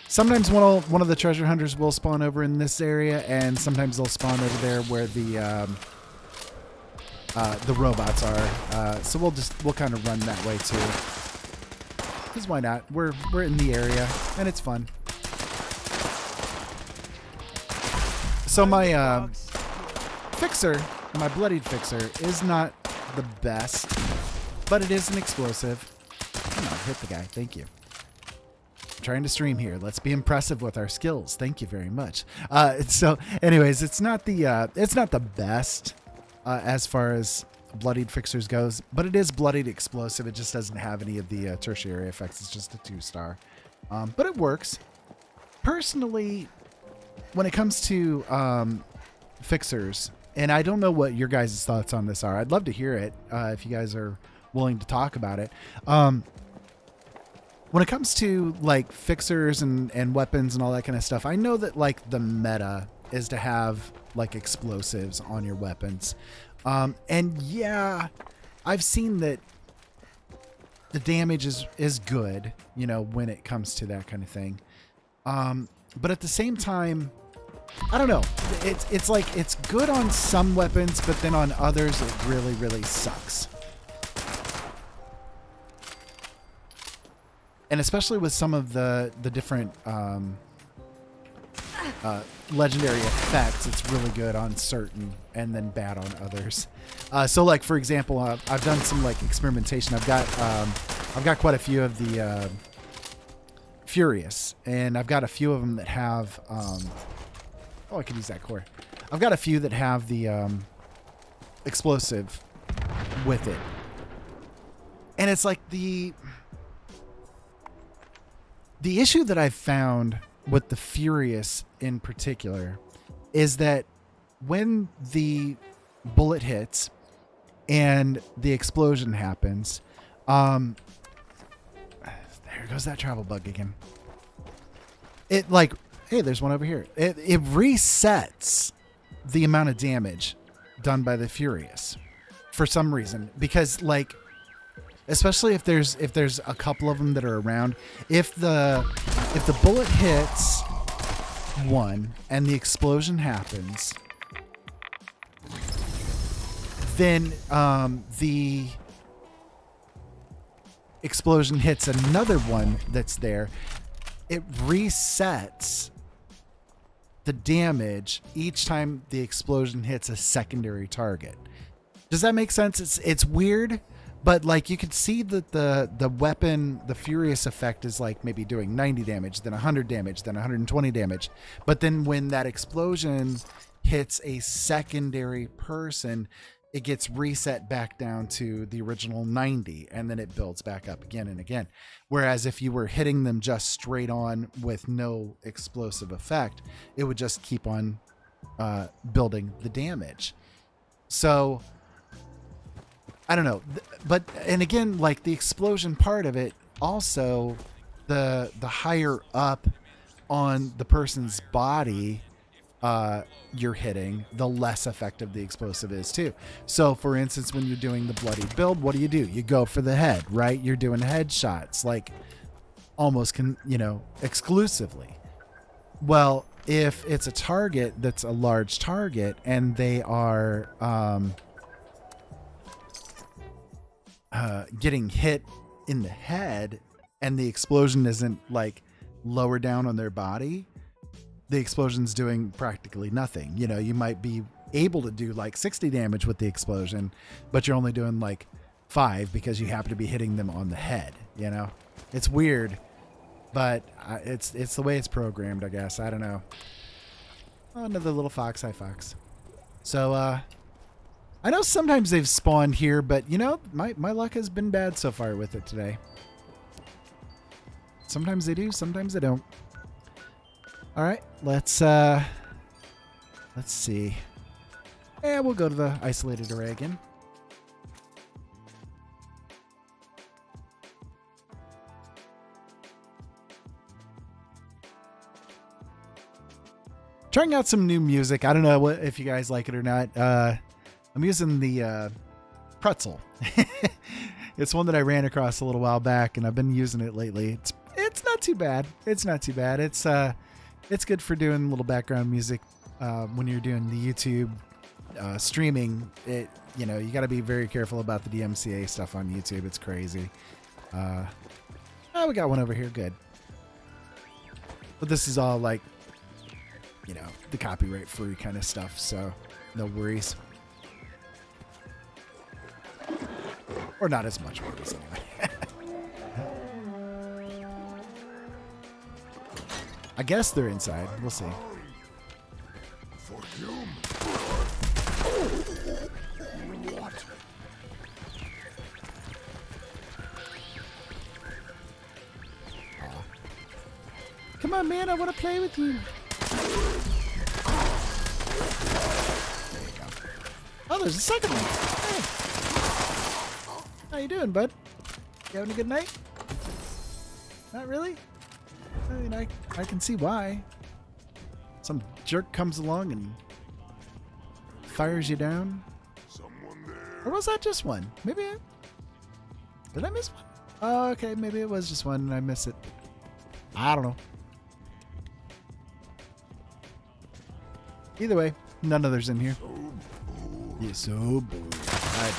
S1: Sometimes one of the treasure hunters will spawn over in this area, and sometimes they'll spawn over there where the robots are. So we'll kind of run that way too. Because why not? We're in the area and it's fun. So my fixer, my bloodied fixer, is not the best, but it is an explosive. Come on, hit the guy. Thank you. I'm trying to stream here. Let's be impressive with our skills. Thank you very much. So, anyways, it's not the best as far as bloodied fixers goes, but it is bloodied explosive. It just doesn't have any of the tertiary effects. It's just a 2-star, but it works. Personally, when it comes to fixers, and I don't know what your guys' thoughts on this are. I'd love to hear it if you guys are willing to talk about it. When it comes to like fixers and weapons and all that kind of stuff, I know that like the meta is to have like explosives on your weapons. And yeah, I've seen that the damage is good, you know, when it comes to that kind of thing. But at the same time, I don't know. It's like it's good on some weapons, but then on others it really, really sucks. And especially with some of the different legendary effects, it's really good on certain and then bad on others. So like for example, I've done some like experimentation. I've got quite a few of the Furious, and I've got a few of them that have oh, I could use that core. I've got a few that have the explosive with it, and it's like the issue that I've found with the Furious in particular is that when the bullet hits and the explosion happens, there goes that travel bug again. It like, hey, there's one over here. It resets the amount of damage done by the Furious for some reason, because like, especially if there's a couple of them that are around, if the bullet hits one and the explosion happens, then the explosion hits another one that's there, it resets the damage each time the explosion hits a secondary target. Does that make sense? It's weird, but like you could see that the weapon, the Furious effect is like maybe doing 90 damage, then 100 damage, then 120 damage. But then when that explosion hits a secondary person, it gets reset back down to the original 90, and then it builds back up again and again. Whereas if you were hitting them just straight on with no explosive effect, it would just keep on building the damage. So I don't know, but and again, like the explosion part of it, also the higher up on the person's body you're hitting, the less effective the explosive is too. So for instance, when you're doing the bloody build, what do? You go for the head, right? You're doing headshots, like almost exclusively. Well, if it's a target that's a large target and they are getting hit in the head and the explosion isn't like lower down on their body, the explosion's doing practically nothing. You might be able to do like 60 damage with the explosion, but you're only doing like 5 because you happen to be hitting them on the head. It's weird, but it's the way it's programmed, I guess. I don't know. Oh, another little fox. Hi, fox. So I know sometimes they've spawned here, but my luck has been bad so far with it today. Sometimes they do, sometimes they don't. All right, let's see. Yeah, we'll go to the isolated array again. Trying out some new music. I don't know if you guys like it or not. I'm using the pretzel. It's one that I ran across a little while back, and I've been using it lately. It's not too bad. It's not too bad. It's good for doing little background music when you're doing the YouTube streaming. You got to be very careful about the DMCA stuff on YouTube. It's crazy. Oh, we got one over here. Good. But this is all like, the copyright free kind of stuff. So no worries. Or not as much worries anyway. I guess they're inside. We'll see.
S4: What?
S1: Come on, man. I want to play with you. There you go. Oh, there's a second one. Hey. How you doing, bud? You having a good night? Not really? I mean, I can see why. Some jerk comes along and fires you down. Or was that just one? Maybe did I miss one? Oh, okay, maybe it was just one and I missed it. I don't know. Either way, none others in here. Yeah, so boo. I know.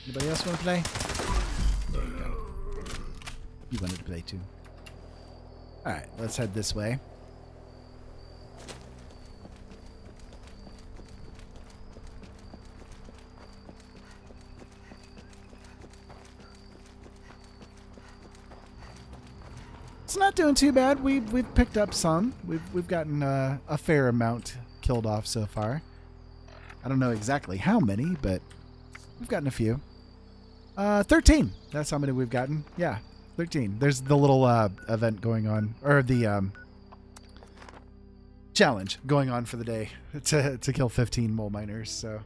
S1: Anybody else want to play? There you go. You wanted to play too. Alright, let's head this way. It's not doing too bad. We've picked up some. We've gotten a fair amount killed off so far. I don't know exactly how many, but we've gotten a few. 13. That's how many we've gotten. Yeah, 13. There's the little event going on, or the challenge going on for the day to kill 15 mole miners. So.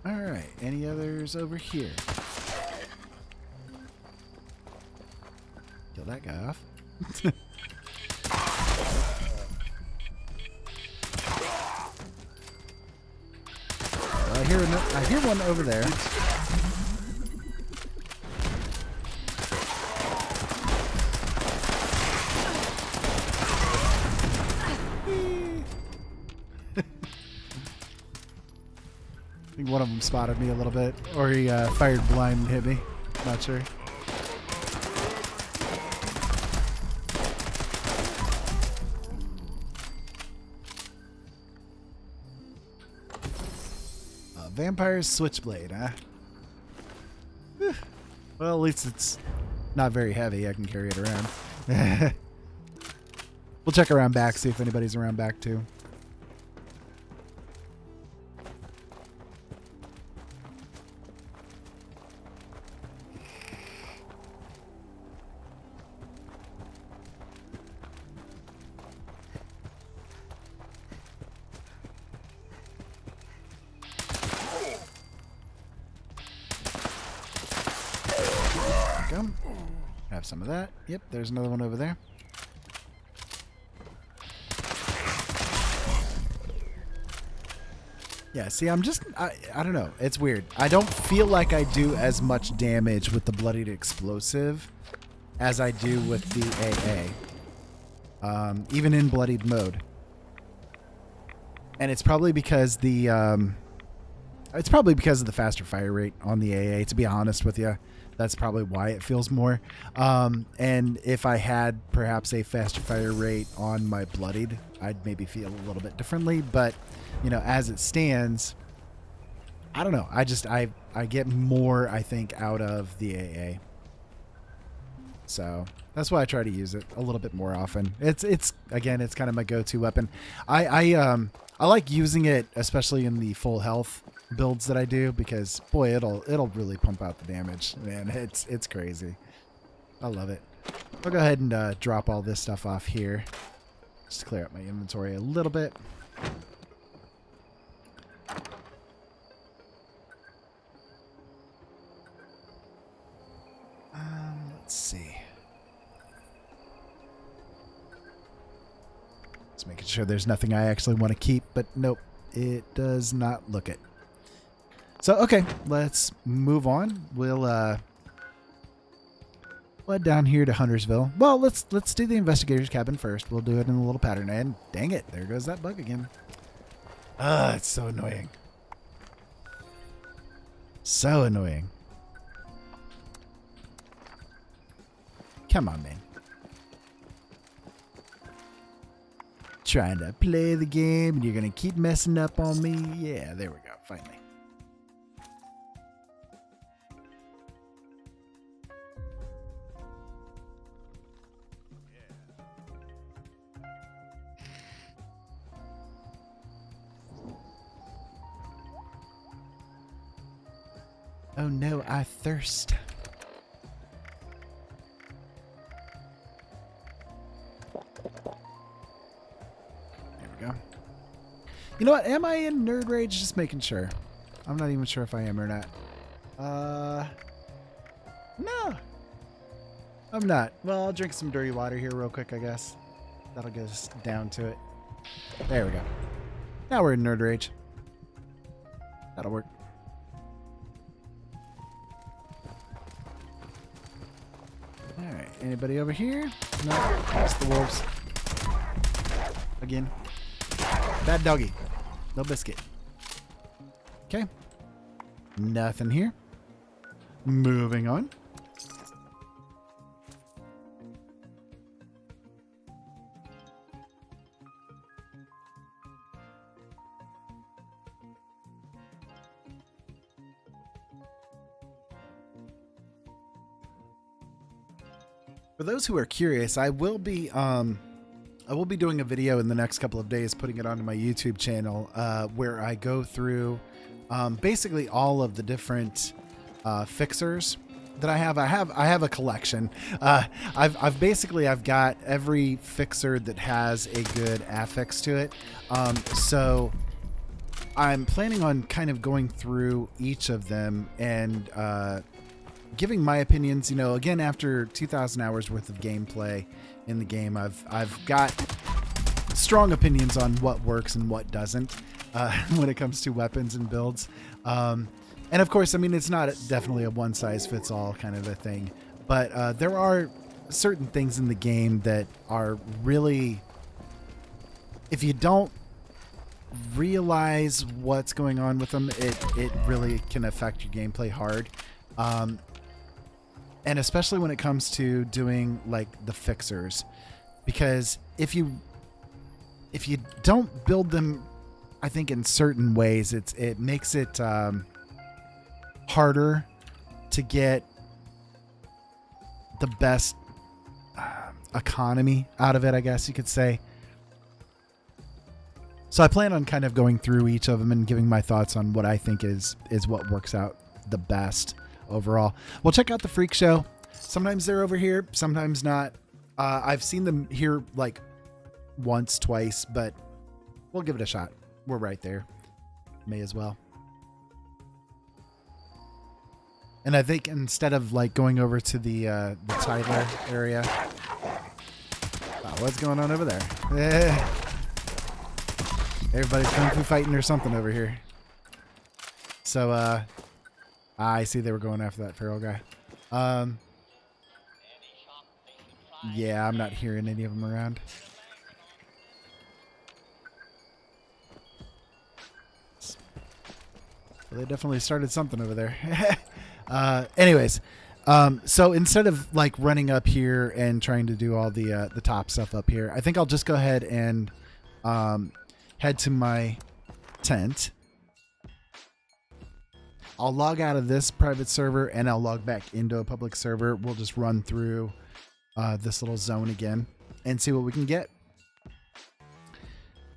S1: All right. Any others over here? Kill that guy off. I hear one over there. I think one of them spotted me a little bit, or he fired blind and hit me. Not sure. Vampire's switchblade, huh? Well, at least it's not very heavy. I can carry it around. We'll check around back, see if anybody's around back too. Go. Have some of that. Yep, there's another one over there. Yeah, see, I don't know. It's weird. I don't feel like I do as much damage with the bloodied explosive as I do with the AA. Even in bloodied mode. And it's probably because of the faster fire rate on the AA, to be honest with you. That's probably why it feels more. And if I had perhaps a faster fire rate on my bloodied, I'd maybe feel a little bit differently. But, you know, as it stands, I don't know. I get more, I think, out of the AA. So that's why I try to use it a little bit more often. It's again, it's kind of my go-to weapon. I like using it, especially in the full health builds that I do, because boy, it'll really pump out the damage, man. It's crazy. I love it. I'll go ahead and drop all this stuff off here, just to clear up my inventory a little bit. Let's see. Just making sure there's nothing I actually want to keep, but nope, it does not look it. So, okay, let's move on. We'll head down here to Huntersville. Well, let's do the investigator's cabin first. We'll do it in a little pattern. And dang it, there goes that bug again. It's so annoying. So annoying. Come on, man. Trying to play the game and you're going to keep messing up on me. Yeah, there we go, finally. Oh no, I thirst. There we go. You know what? Am I in Nerd Rage? Just making sure. I'm not even sure if I am or not. No. I'm not. Well, I'll drink some dirty water here real quick, I guess. That'll get us down to it. There we go. Now we're in Nerd Rage. That'll work. Alright. Anybody over here? No, it's the wolves. Again. Bad doggy. No biscuit. Okay. Nothing here. Moving on. For those who are curious, I will be doing a video in the next couple of days, putting it onto my YouTube channel, where I go through basically all of the different fixers that I have. I have a collection. I've got every fixer that has a good affix to it. So I'm planning on kind of going through each of them and giving my opinions. You know, again, after 2,000 hours worth of gameplay in the game, I've got strong opinions on what works and what doesn't when it comes to weapons and builds. And of course, I mean, it's not definitely a one size fits all kind of a thing, but there are certain things in the game that are really, if you don't realize what's going on with them, it really can affect your gameplay hard. And especially when it comes to doing like the fixers, because if you don't build them, I think in certain ways, it makes it harder to get the best economy out of it, I guess you could say. So I plan on kind of going through each of them and giving my thoughts on what I think is what works out the best overall. Well, check out the Freak Show. Sometimes they're over here, sometimes not. I've seen them here like once, twice, but we'll give it a shot. We're right there. May as well. And I think instead of like going over to the Tyler area. Wow, what's going on over there? Everybody's kung fu fighting or something over here. So I see they were going after that feral guy. Yeah, I'm not hearing any of them around. Well, they definitely started something over there. Anyways, so instead of like running up here and trying to do all the top stuff up here, I think I'll just go ahead and head to my tent. I'll log out of this private server and I'll log back into a public server. We'll just run through this little zone again and see what we can get.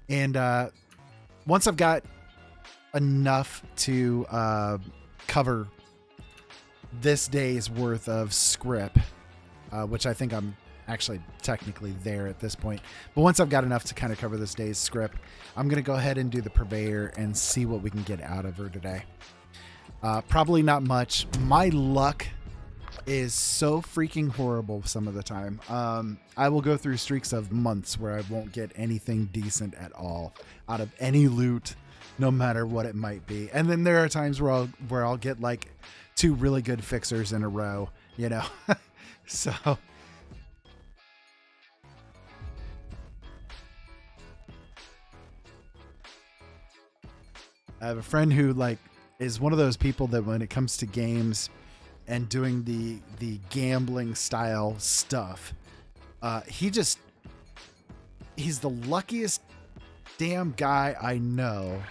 S1: And once I've got enough to cover this day's worth of script, which I think I'm actually technically there at this point. But once I've got enough to kind of cover this day's script, I'm going to go ahead and do the purveyor and see what we can get out of her today. Probably not much. My luck is so freaking horrible some of the time. I will go through streaks of months where I won't get anything decent at all out of any loot, no matter what it might be. And then there are times where I'll get like 2 really good fixers in a row, you know. So I have a friend who like is one of those people that when it comes to games and doing the gambling style stuff, he's the luckiest damn guy I know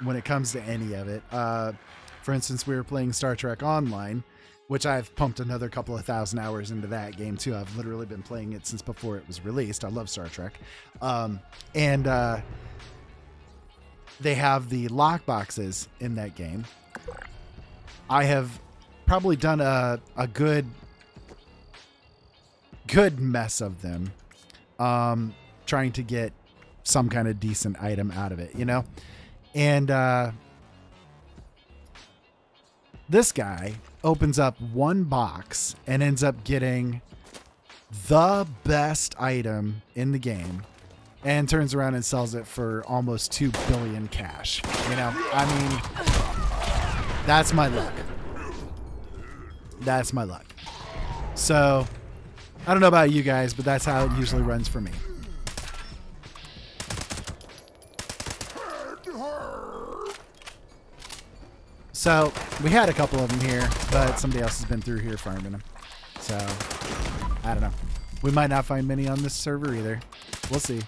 S1: when it comes to any of it. For instance, we were playing Star Trek Online, which I've pumped another couple of thousand hours into that game too. I've literally been playing it since before it was released. I love Star Trek. And they have the lock boxes in that game. I have probably done a good mess of them, trying to get some kind of decent item out of it, you know? And this guy opens up one box and ends up getting the best item in the game and turns around and sells it for almost 2 billion cash. You know, I mean, that's my luck. That's my luck. So I don't know about you guys, but that's how it usually runs for me. So we had a couple of them here, but somebody else has been through here farming them. So I don't know. We might not find many on this server either. We'll see.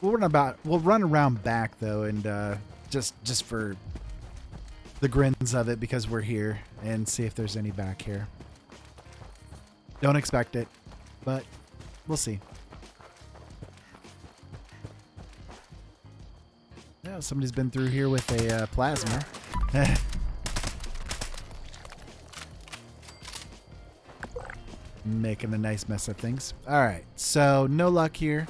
S1: We'll run around back though, and just for the grins of it, because we're here, and see if there's any back here. Don't expect it, but we'll see. Yeah, somebody's been through here with a plasma. Making a nice mess of things. All right, so no luck here.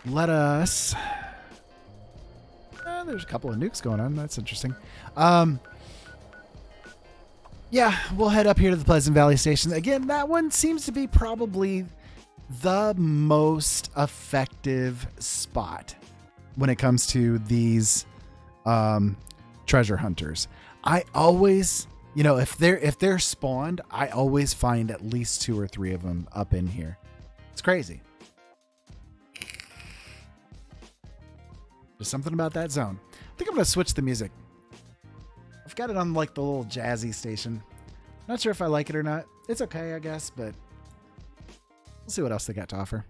S1: Let us... there's a couple of nukes going on. That's interesting. Yeah, we'll head up here to the Pleasant Valley Station. Again, that one seems to be probably the most effective spot when it comes to these treasure hunters. I always, you know, if they're spawned, I always find at least 2 or 3 of them up in here. It's crazy. There's something about that zone. I think I'm going to switch the music. I've got it on like the little jazzy station. Not sure if I like it or not. It's okay, I guess, but we'll see what else they got to offer.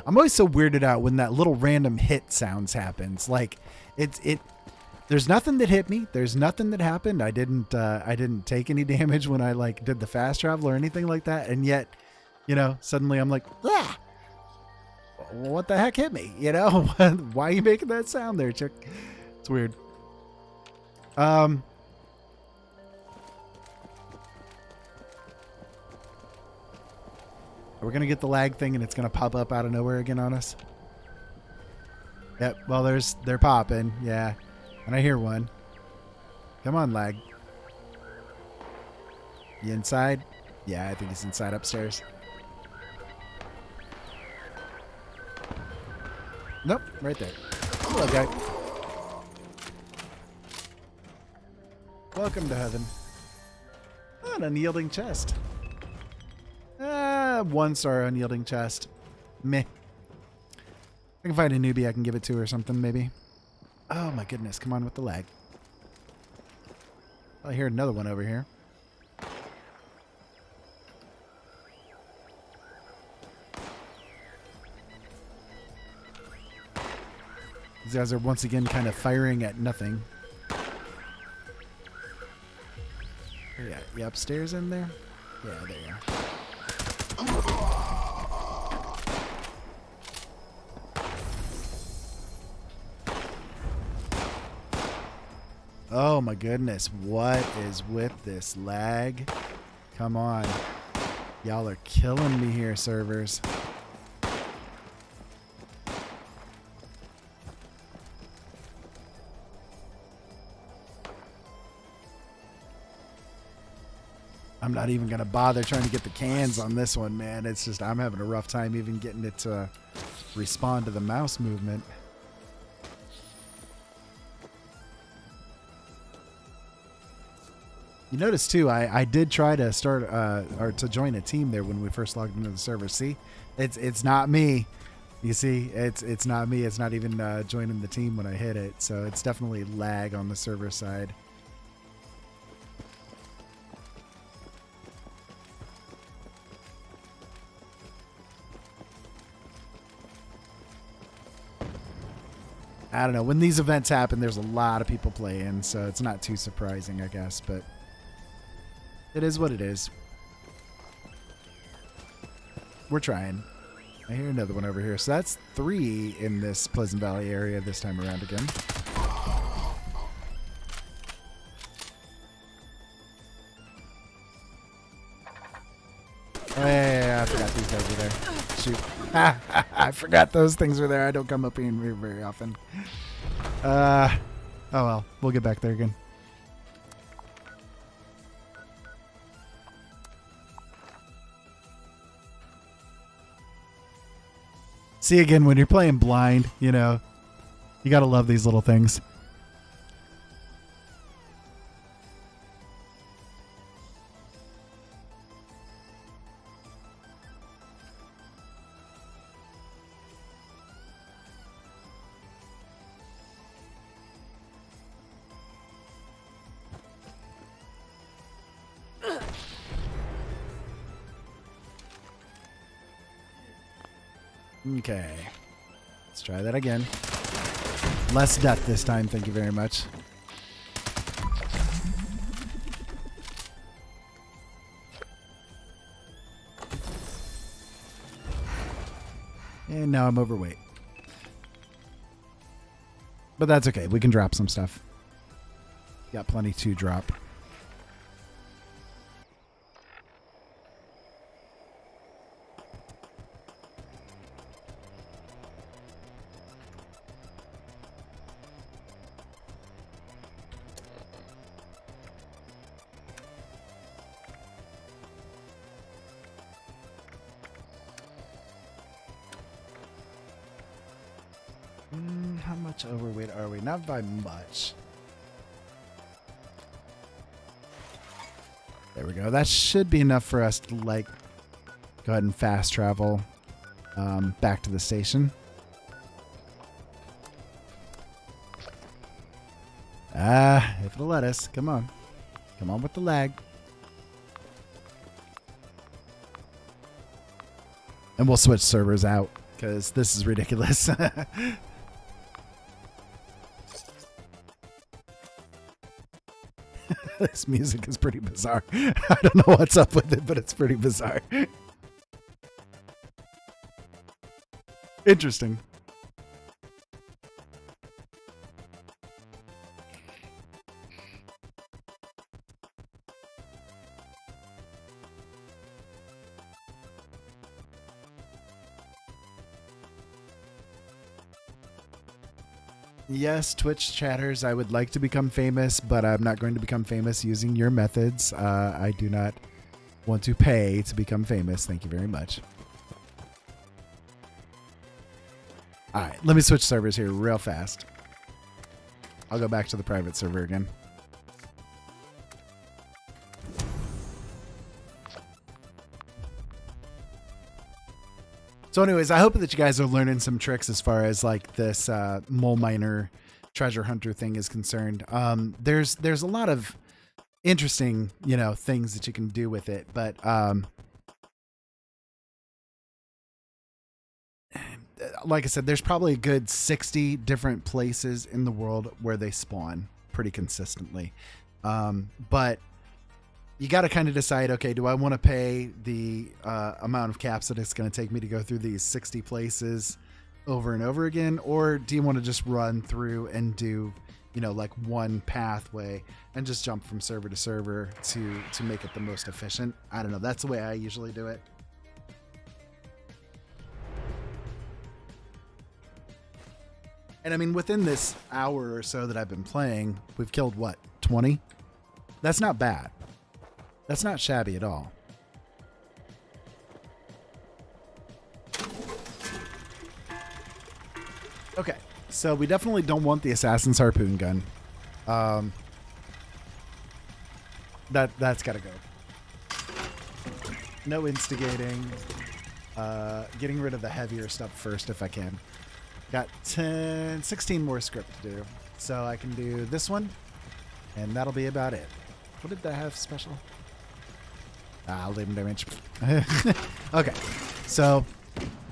S1: I'm always so weirded out when that little random hit sounds happens. Like there's nothing that hit me. There's nothing that happened. I didn't take any damage when I like did the fast travel or anything like that. And yet, you know, suddenly I'm like, ah, what the heck hit me? You know, why are you making that sound there, chick? It's weird. We're going to get the lag thing and it's going to pop up out of nowhere again on us. Yep. Well, they're popping. Yeah. And I hear one. Come on, lag. You inside? Yeah, I think he's inside upstairs. Nope. Right there. Hello, guy. Welcome to heaven. Oh, an unyielding chest. 1-star unyielding chest. Meh. I can find a newbie I can give it to or something, maybe. Oh my goodness, come on with the lag. I hear another one over here. These guys are once again kind of firing at nothing. Yeah, you upstairs in there? Yeah, there you are. Oh my goodness, what is with this lag? Come on. Y'all are killing me here, servers. I'm not even going to bother trying to get the cans on this one, man. It's just, I'm having a rough time even getting it to respond to the mouse movement. You notice too, I did try to start or to join a team there when we first logged into the server. See, it's not me. You see, it's not me. It's not even joining the team when I hit it. So it's definitely lag on the server side. I don't know. When these events happen, there's a lot of people playing, so it's not too surprising, I guess, but it is what it is. We're trying. I hear another one over here. So that's 3 in this Pleasant Valley area this time around again. Oh, yeah, I forgot these guys were there. Shoot. I forgot those things were there. I don't come up here very, very often. Oh well, we'll get back there again. See, again, when you're playing blind, you know, you gotta love these little things. Okay. Let's try that again. Less death this time, thank you very much. And now I'm overweight. But that's okay. We can drop some stuff. Got plenty to drop. How much overweight are we? Not by much. There we go. That should be enough for us to, like, go ahead and fast travel back to the station. If it'll let us. Come on. Come on with the lag. And we'll switch servers out because this is ridiculous. This music is pretty bizarre. I don't know what's up with it, but it's pretty bizarre. Interesting. Yes, Twitch chatters, I would like to become famous, but I'm not going to become famous using your methods. I do not want to pay to become famous. Thank you very much. All right, let me switch servers here real fast. I'll go back to the private server again. So anyways, I hope that you guys are learning some tricks as far as like this mole miner treasure hunter thing is concerned. There's a lot of interesting, you know, things that you can do with it, but like I said, there's probably a good 60 different places in the world where they spawn pretty consistently. But you got to kind of decide, okay, do I want to pay the amount of caps that it's going to take me to go through these 60 places over and over again? Or do you want to just run through and do, you know, like one pathway and just jump from server to server to make it the most efficient? I don't know. That's the way I usually do it. And I mean, within this hour or so that I've been playing, we've killed what, 20? That's not bad. That's not shabby at all. Okay, so we definitely don't want the assassin's harpoon gun. That's got to go. No instigating. Getting rid of the heavier stuff first if I can. Got 16 more script to do. So I can do this one, and that'll be about it. What did that have special? I'll leave him damage. Okay, so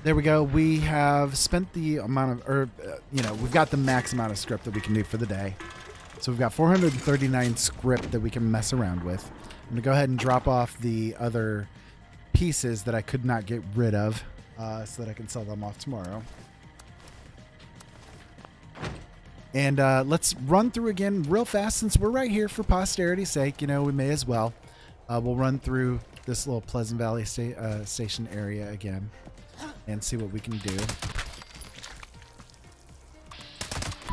S1: there we go. We have spent the amount of, you know, we've got the max amount of script that we can do for the day. So we've got 439 script that we can mess around with. I'm going to go ahead and drop off the other pieces that I could not get rid of so that I can sell them off tomorrow. And let's run through again real fast since we're right here for posterity's sake. You know, we may as well. We'll run through this little Pleasant Valley station area again. and see what we can do.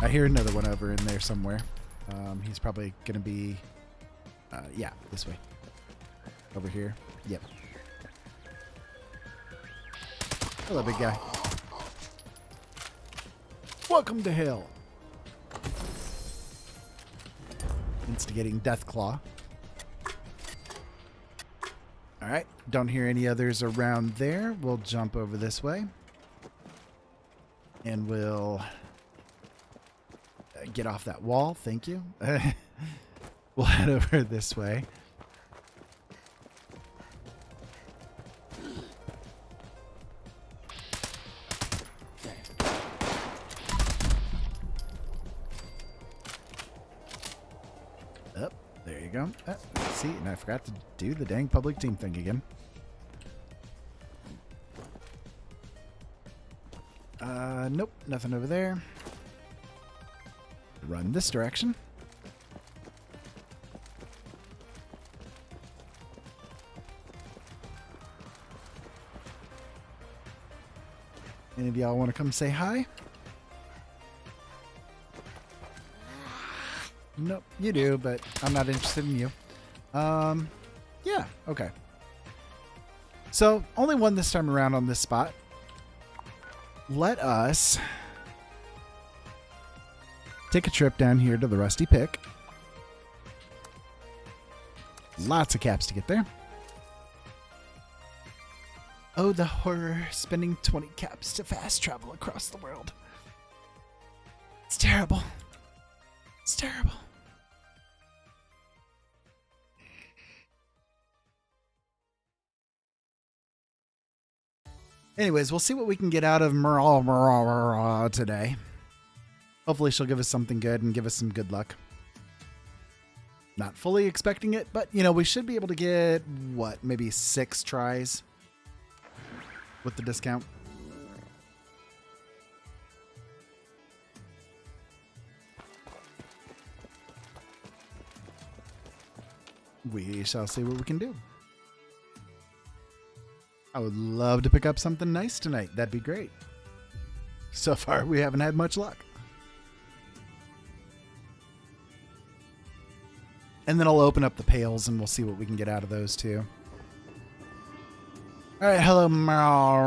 S1: I hear another one over in there somewhere. He's probably going to be, yeah, this way. Over here. Yep. Hello, big guy. Welcome to hell. Instigating Deathclaw. Alright, don't hear any others around there. We'll jump over this way. And we'll get off that wall. Thank you. We'll head over this way. Up, there you go. See, and I forgot to do the dang public team thing again. Nope, nothing over there. Run this direction. Any of y'all want to come say hi? Nope, you do, but I'm not interested in you. Yeah, okay. So, only one this time around on this spot. Let us take a trip down here to the Rusty Pick. Lots of caps to get there. Oh, the horror. Spending 20 caps to fast travel across the world. It's terrible. It's terrible. Anyways, we'll see what we can get out of Merle today. Hopefully she'll give us something good and give us some good luck. Not fully expecting it, but, you know, we should be able to get, what, maybe 6 tries with the discount. We shall see what we can do. I would love to pick up something nice tonight. That'd be great. So far, we haven't had much luck. And then I'll open up the pails and we'll see what we can get out of those too. All right, hello, how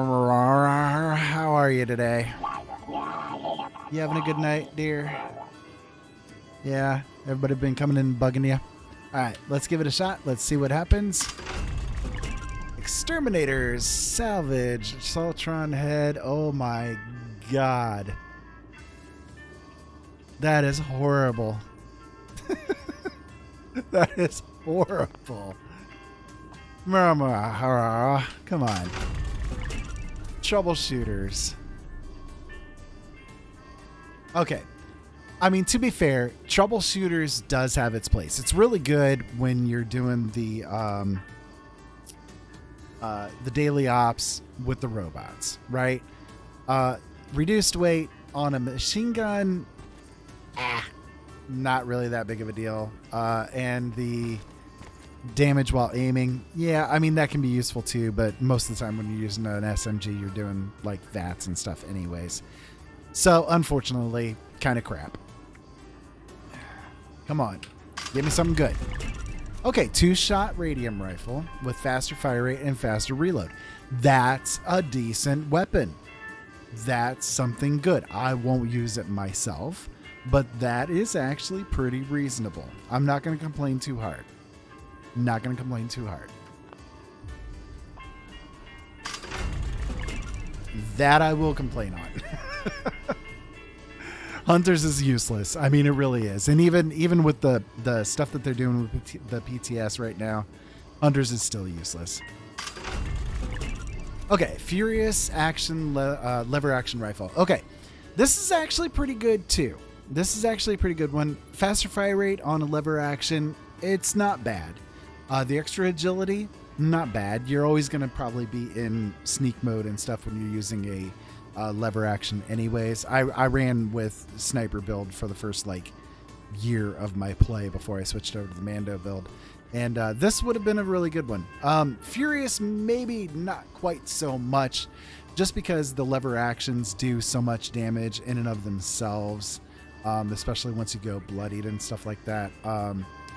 S1: are you today? You having a good night, dear? Yeah, everybody been coming in and bugging you? All right, let's give it a shot. Let's see what happens. Exterminators, salvage, Saltron head. Oh my god. That is horrible. That is horrible. Come on. Troubleshooters. Okay. I mean, to be fair, Troubleshooters does have its place. It's really good when you're doing the daily ops with the robots, right? Reduced weight on a machine gun, not really that big of a deal. And the damage while aiming, yeah, I mean, that can be useful too, but most of the time when you're using an SMG, you're doing like VATs and stuff anyways. So, unfortunately, kind of crap. Come on, give me something good. Okay, 2-shot radium rifle with faster fire rate and faster reload. That's a decent weapon. That's something good. I won't use it myself, but that is actually pretty reasonable. I'm not going to complain too hard. Not going to complain too hard. That I will complain on. Hunters is useless. I mean, it really is. And even with the stuff that they're doing with the PTS right now, Hunters is still useless. Okay, Furious action lever action rifle. Okay, this is actually pretty good too. This is actually a pretty good one. Faster fire rate on a lever action, it's not bad. The extra agility, not bad. You're always going to probably be in sneak mode and stuff when you're using a lever action anyways. I ran with sniper build for the first like year of my play before I switched over to the Mando build. And this would have been a really good one. Furious, maybe not quite so much. just because the lever actions do so much damage in and of themselves, especially once you go bloodied and stuff like that,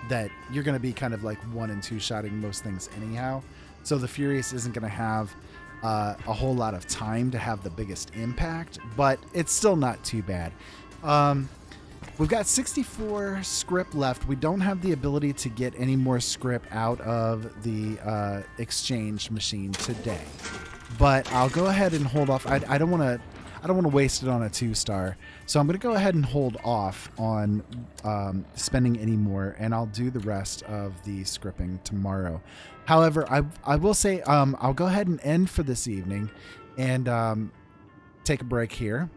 S1: that you're going to be kind of like 1 and 2 shotting most things anyhow. So the Furious isn't going to have a whole lot of time to have the biggest impact, but it's still not too bad. We've got 64 script left. We don't have the ability to get any more script out of the exchange machine today, but I'll go ahead and hold off. I don't want to waste it on a 2-star, so I'm going to go ahead and hold off on spending any more, and I'll do the rest of the scripting tomorrow. However, I will say I'll go ahead and end for this evening and take a break here.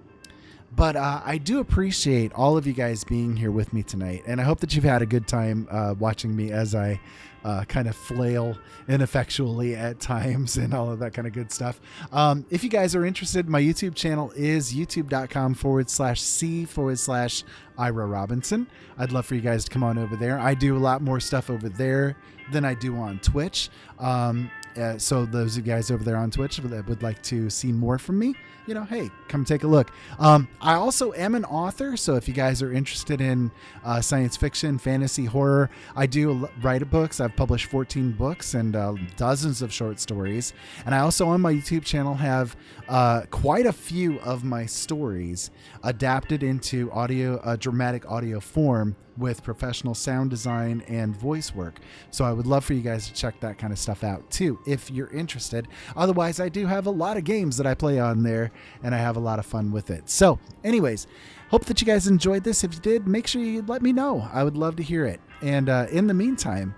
S1: But I do appreciate all of you guys being here with me tonight, and I hope that you've had a good time watching me as I kind of flail ineffectually at times and all of that kind of good stuff. If you guys are interested, my YouTube channel is youtube.com/C/Ira Robinson. I'd love for you guys to come on over there. I do a lot more stuff over there than I do on Twitch. So those of you guys over there on Twitch that would like to see more from me, hey, come take a look. I also am an author, so if you guys are interested in science fiction, fantasy, horror, I do write books. I've published 14 books and dozens of short stories. And I also on my YouTube channel have quite a few of my stories adapted into dramatic audio form with professional sound design and voice work. So I would love for you guys to check that kind of stuff out too, if you're interested. Otherwise, I do have a lot of games that I play on there, and I have a lot of fun with it. So anyways, hope that you guys enjoyed this. If you did, make sure you let me know. I would love to hear it. And in the meantime,